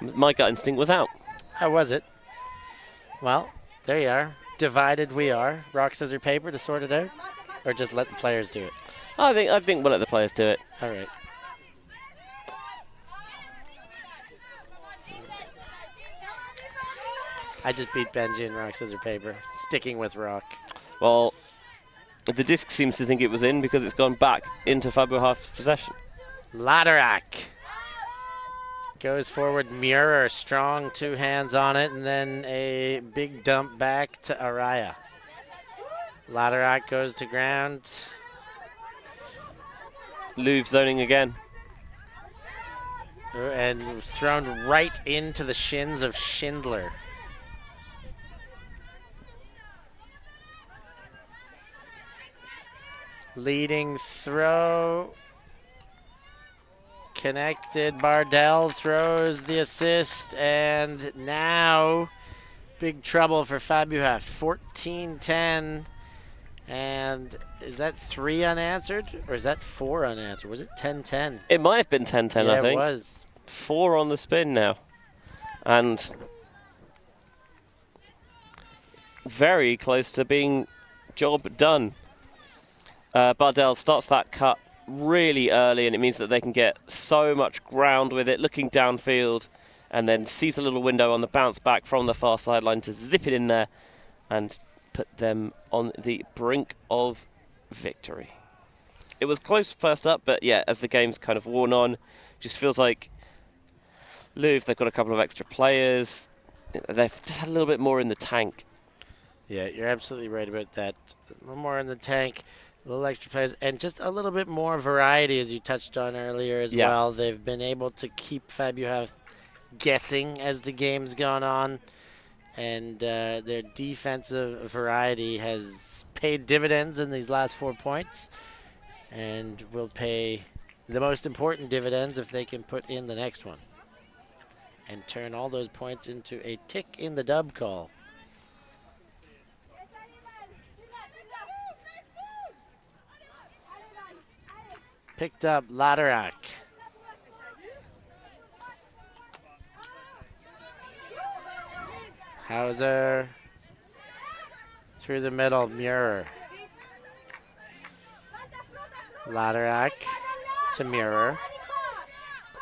My gut instinct was out. How was it? Well, there you are. Divided we are. Rock, scissors, paper to sort it out? Or just let the players do it? I think we'll let the players do it. All right. I just beat Benji in rock, scissors, paper. Sticking with rock. Well, the disc seems to think it was in because it's gone back into FABuhaft's possession. Laderack goes forward, mirror, strong 2 hands on it, and then a big dump back to Araya. Laderack goes to ground. Louves zoning again. And thrown right into the shins of Schindler. Leading throw. Connected. Bardell throws the assist, and now big trouble for FABuhaft. 14-10, and is that 3 unanswered, or is that 4 unanswered? Was it 10-10? It might have been 10-10, yeah, I think. It was. 4 on the spin now, and very close to being job done. Bardell starts that cut really early, and it means that they can get so much ground with it, looking downfield, and then sees a little window on the bounce back from the far sideline to zip it in there and put them on the brink of victory. It was close first up, but yeah, as the game's kind of worn on, just feels like Louves, they've got a couple of extra players. They've just had a little bit more in the tank. Yeah, you're absolutely right about that. A little more in the tank. A little extra players, and just a little bit more variety, as you touched on earlier as well. They've been able to keep FABuhaft guessing as the game's gone on, and their defensive variety has paid dividends in these last 4 points, and will pay the most important dividends if they can put in the next one and turn all those points into a tick in the dub call. Picked up Laderack. Hauser through the middle, Mirror. Laderack to Mirror.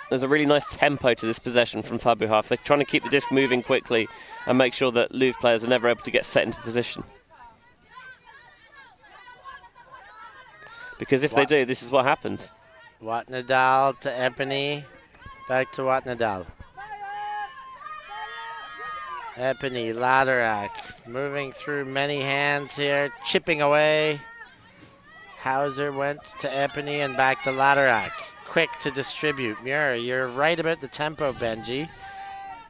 There's a really nice tempo to this possession from FABuhaft. They're trying to keep the disc moving quickly and make sure that Louves players are never able to get set into position. Because if they do, this is what happens. Watnadal to Epiney. Back to Watnadal. Epiney, Laderack. Moving through many hands here. Chipping away. Hauser went to Epiney and back to Laderack. Quick to distribute. Muir, you're right about the tempo, Benji.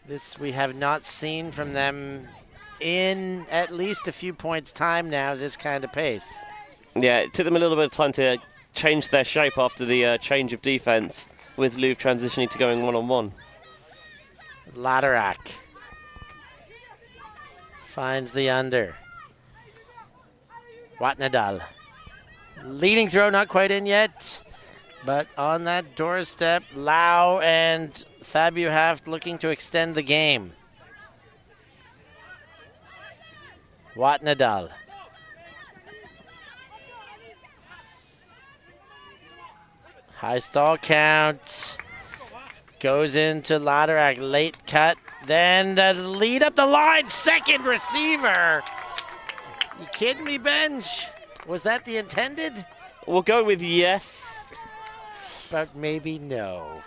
This we have not seen from them in at least a few points time now, this kind of pace. Yeah, it took them a little bit of time to changed their shape after the change of defence, with Louves transitioning to going one-on-one. Laderack finds the under. Watnadal. Leading throw, not quite in yet, but on that doorstep, Lau and FABuhaft looking to extend the game. Watnadal. High stall count. Goes into Laderack, late cut. Then the lead up the line, second receiver. You kidding me, Benj? Was that the intended? We'll go with yes. But maybe no.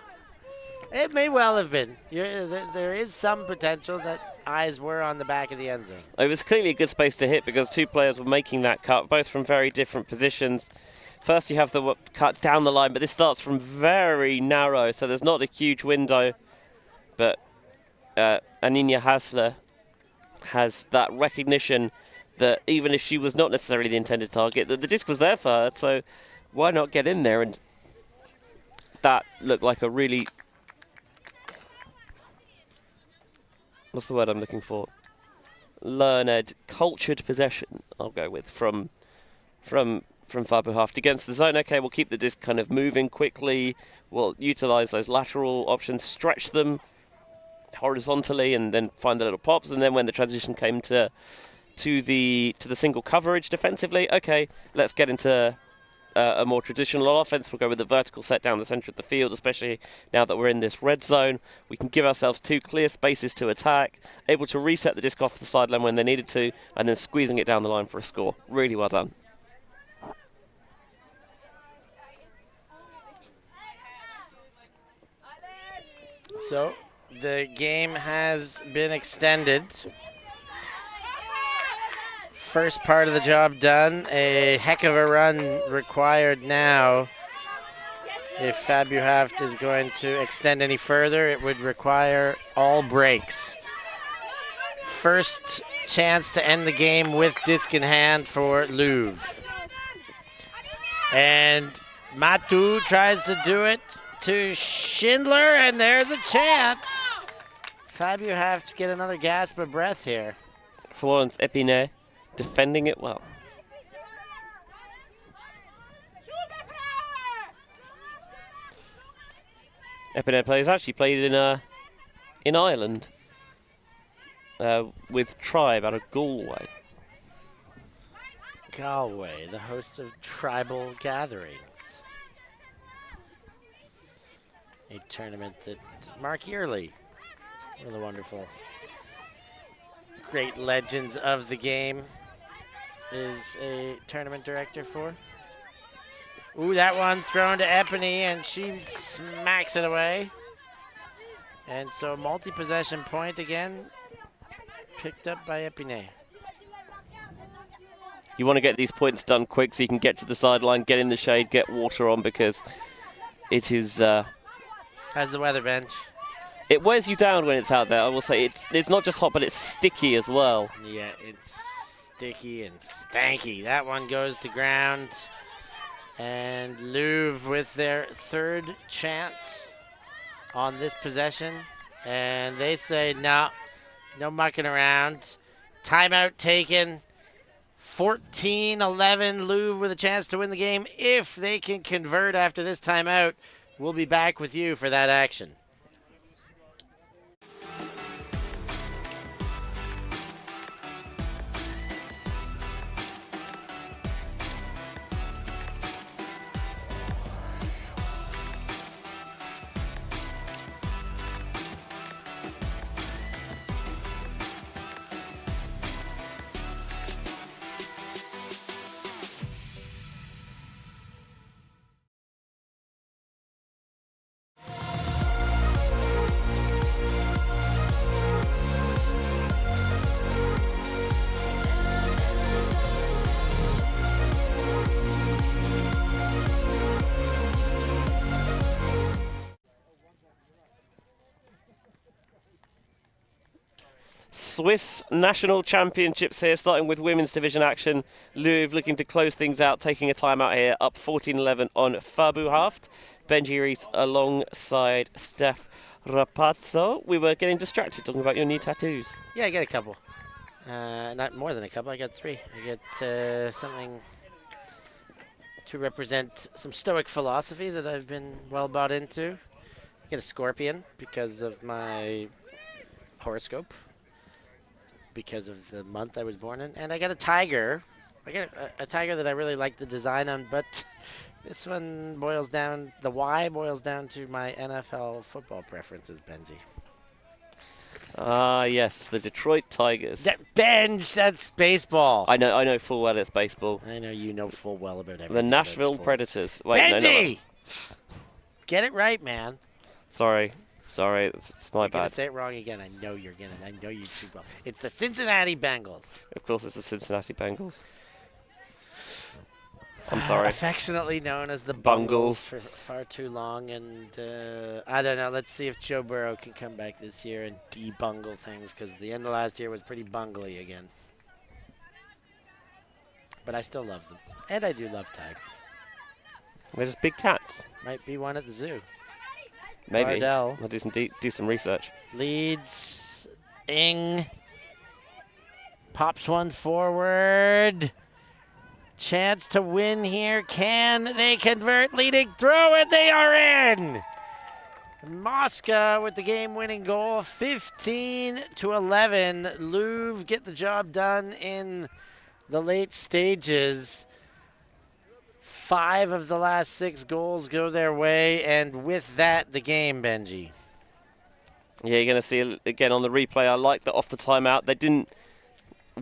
It may well have been. There is some potential that eyes were on the back of the end zone. It was clearly a good space to hit because two players were making that cut, both from very different positions. First you have the cut down the line, but this starts from very narrow, so there's not a huge window. But Anina Hasler has that recognition that even if she was not necessarily the intended target, that the disc was there for her, so why not get in there? And that looked like a really... What's the word I'm looking for? Learned, cultured possession, I'll go with, from FABuhaft against the zone. Okay, we'll keep the disc kind of moving quickly. We'll utilise those lateral options, stretch them horizontally, and then find the little pops. And then when the transition came to the single coverage defensively, okay, let's get into a more traditional offense. We'll go with the vertical set down the centre of the field, especially now that we're in this red zone. We can give ourselves two clear spaces to attack, able to reset the disc off the sideline when they needed to, and then squeezing it down the line for a score. Really well done. So the game has been extended. First part of the job done. A heck of a run required now. If FABuhaft is going to extend any further, it would require all breaks. First chance to end the game with disc in hand for Louves. And Matu tries to do it to Schindler, and there's a chance. FABuhaft get another gasp of breath here. For once, Epinay defending it well. Epinay players actually played in Ireland with Tribe out of Galway. Galway, the host of tribal gatherings. A tournament that Mark Yearley, one of the wonderful, great legends of the game, is a tournament director for. Ooh, that one thrown to Epinay, and she smacks it away. And so multi-possession point again, picked up by Epinay. You want to get these points done quick so you can get to the sideline, get in the shade, get water on, because it is... How's the weather, Bench? It wears you down when it's out there, I will say. It's not just hot, but it's sticky as well. Yeah, it's sticky and stanky. That one goes to ground. And Louves with their third chance on this possession. And they say, no mucking around. Timeout taken. 14-11, Louves with a chance to win the game. If they can convert after this timeout, we'll be back with you for that action. Swiss National Championships here, starting with women's division action. Louves looking to close things out, taking a timeout here, up 14-11 on FABuhaft. Benji Rees alongside Steph Rapazzo. We were getting distracted talking about your new tattoos. Yeah, I got a couple. Not more than a couple, I got 3. I got something to represent some Stoic philosophy that I've been well bought into. I got a scorpion because of my horoscope, because of the month I was born in. And I got a tiger. I got a tiger that I really like the design on, but this one boils down, the why boils down to my NFL football preferences, Benji. Ah, yes, the Detroit Tigers. Benj, that's baseball. I know full well it's baseball. I know you know full well about everything. The Nashville Predators. Wait, Benji! No. Get it right, man. Sorry, it's my You're bad. gonna say it wrong again. I know you're gonna. I know you too well. It's the Cincinnati Bengals. Of course, it's the Cincinnati Bengals. I'm sorry. Affectionately known as the Bungles for far too long, and I don't know. Let's see if Joe Burrow can come back this year and debungle things, because the end of last year was pretty bungly again. But I still love them, and I do love tigers. They're just big cats. Might be one at the zoo. Maybe. Bardell. I'll do some research. Leads. Ing. Pops one forward. Chance to win here. Can they convert? Leading throw, and they are in. Mosca with the game-winning goal, 15-11. Louves get the job done in the late stages. 5 of the last 6 goals go their way, and with that, the game, Benji. Yeah, you're going to see again on the replay. I like that off the timeout. They didn't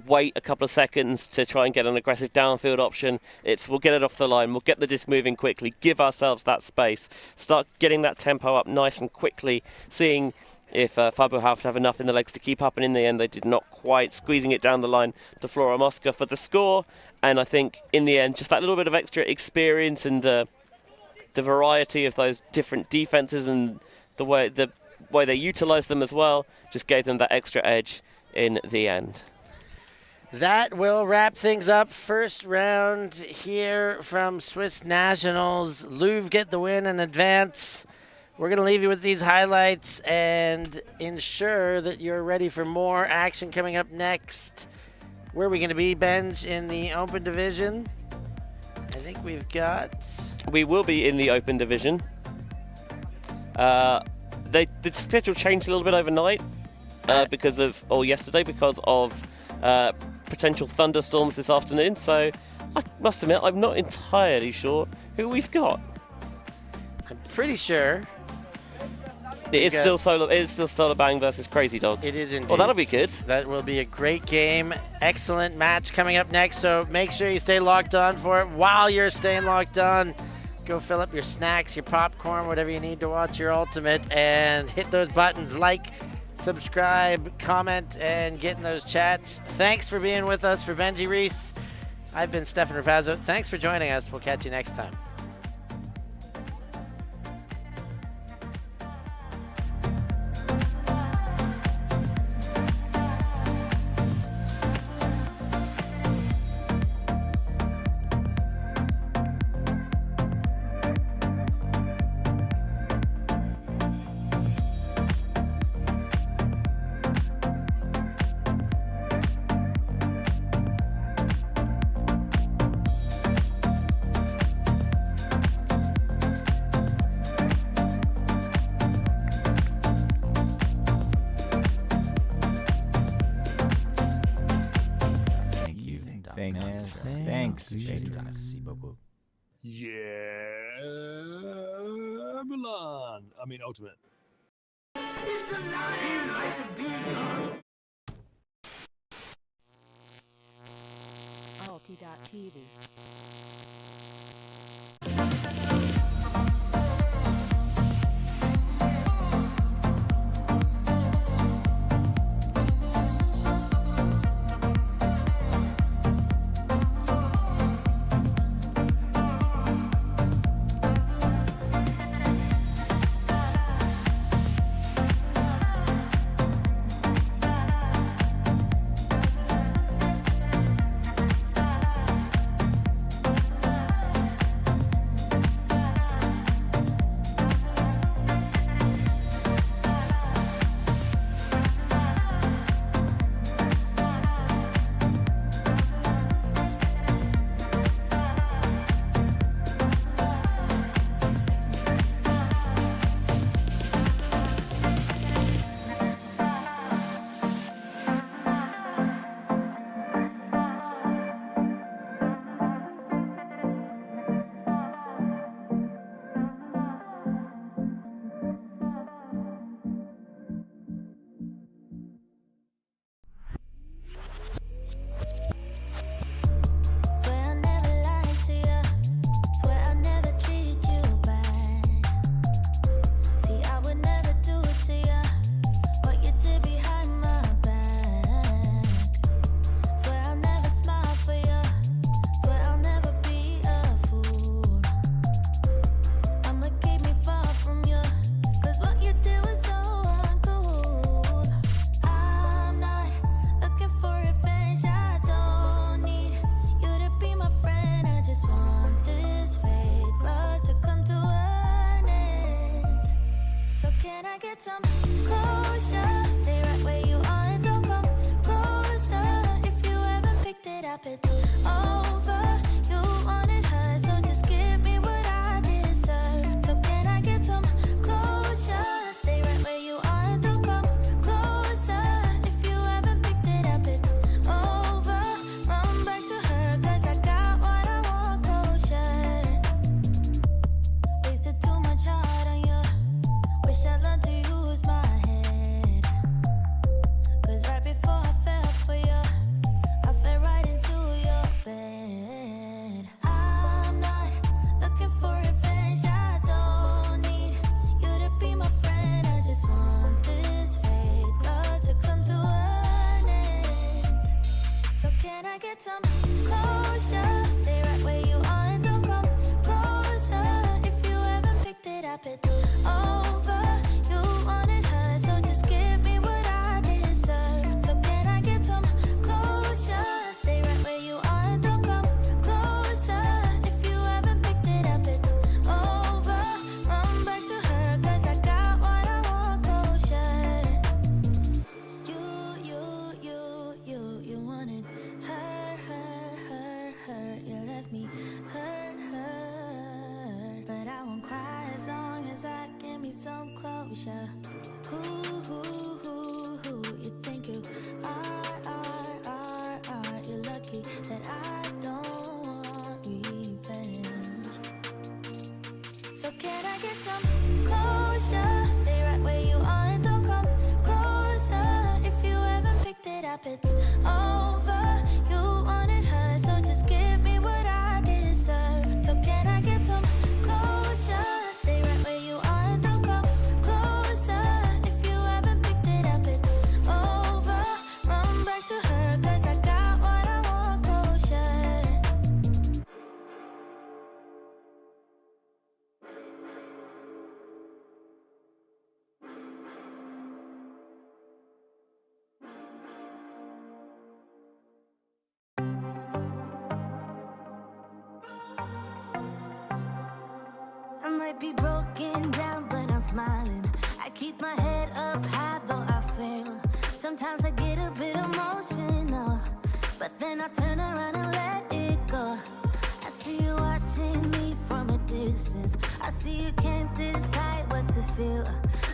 wait a couple of seconds to try and get an aggressive downfield option. We'll get it off the line, we'll get the disc moving quickly, give ourselves that space, start getting that tempo up nice and quickly, seeing if FABuhaft have enough in the legs to keep up, and in the end they did not quite, squeezing it down the line to Flora Mosca for the score. And I think in the end, just that little bit of extra experience and the variety of those different defenses and the way they utilized them as well, just gave them that extra edge in the end. That will wrap things up. First round here from Swiss Nationals. Louves get the win and advance. We're going to leave you with these highlights and ensure that you're ready for more action coming up next. Where are we going to be, Benj, in the Open Division? I think we've got... We will be in the Open Division. The schedule changed a little bit overnight yesterday because of potential thunderstorms this afternoon. So I must admit, I'm not entirely sure who we've got. I'm pretty sure. It is still Solar Bang versus Crazy Dogs. It is indeed. Well, that'll be good. That will be a great game. Excellent match coming up next, so make sure you stay locked on for it. While you're staying locked on, go fill up your snacks, your popcorn, whatever you need to watch your Ultimate, and hit those buttons, like, subscribe, comment, and get in those chats. Thanks for being with us. For Benji Rees, I've been Stefan Rapazzo. Thanks for joining us. We'll catch you next time. Thanks. Merci beaucoup. Yeah, Milan. I mean, Ultimate. ULTI.TV. some closure, stay right where you are and don't come closer. If you haven't picked it up, it's over. You wanted her, so just give me what I deserve. So can I get some closure? Stay right where you are and don't come closer. If you haven't picked it up, it's over. Run back to her, cause I got what I want, closure. Wasted too much heart on you. Wish I learned to use my head. Cause right before I fell for you, I fell right into your bed. I'm not looking for revenge. I don't need you to be my friend. I just want this fake love to come to an end. So can I get some closure? Stay right where you are and don't come closer. If you haven't picked it up, it's over. You wanted her, so just give me what I deserve. So can I get some closure? Stay right where you are and don't come closer. If you haven't picked it up, it's over. Run back to her, cause I got what I want, closure. You wanted her. You left me hurt. But I won't cry as long as I give me some closure. Who you think you are. You're lucky that I don't want revenge. So can I get some closure? Stay right where you are and don't come closer. If you haven't picked it up, it's over. You wanted her, so just give me what I deserve. So can I get some closure? Stay right where you are and don't come closer. If you haven't picked it up, it's over. Run back to her, cause I got what I want, closure. I might be broken down, but I'm smiling. I keep my head up high, though I fail. Sometimes I get a bit emotional, but then I turn around and let it go. I see you watching me from a distance. I see you can't decide what to feel.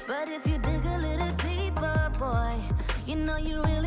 But if you dig a little deeper, boy, you know you really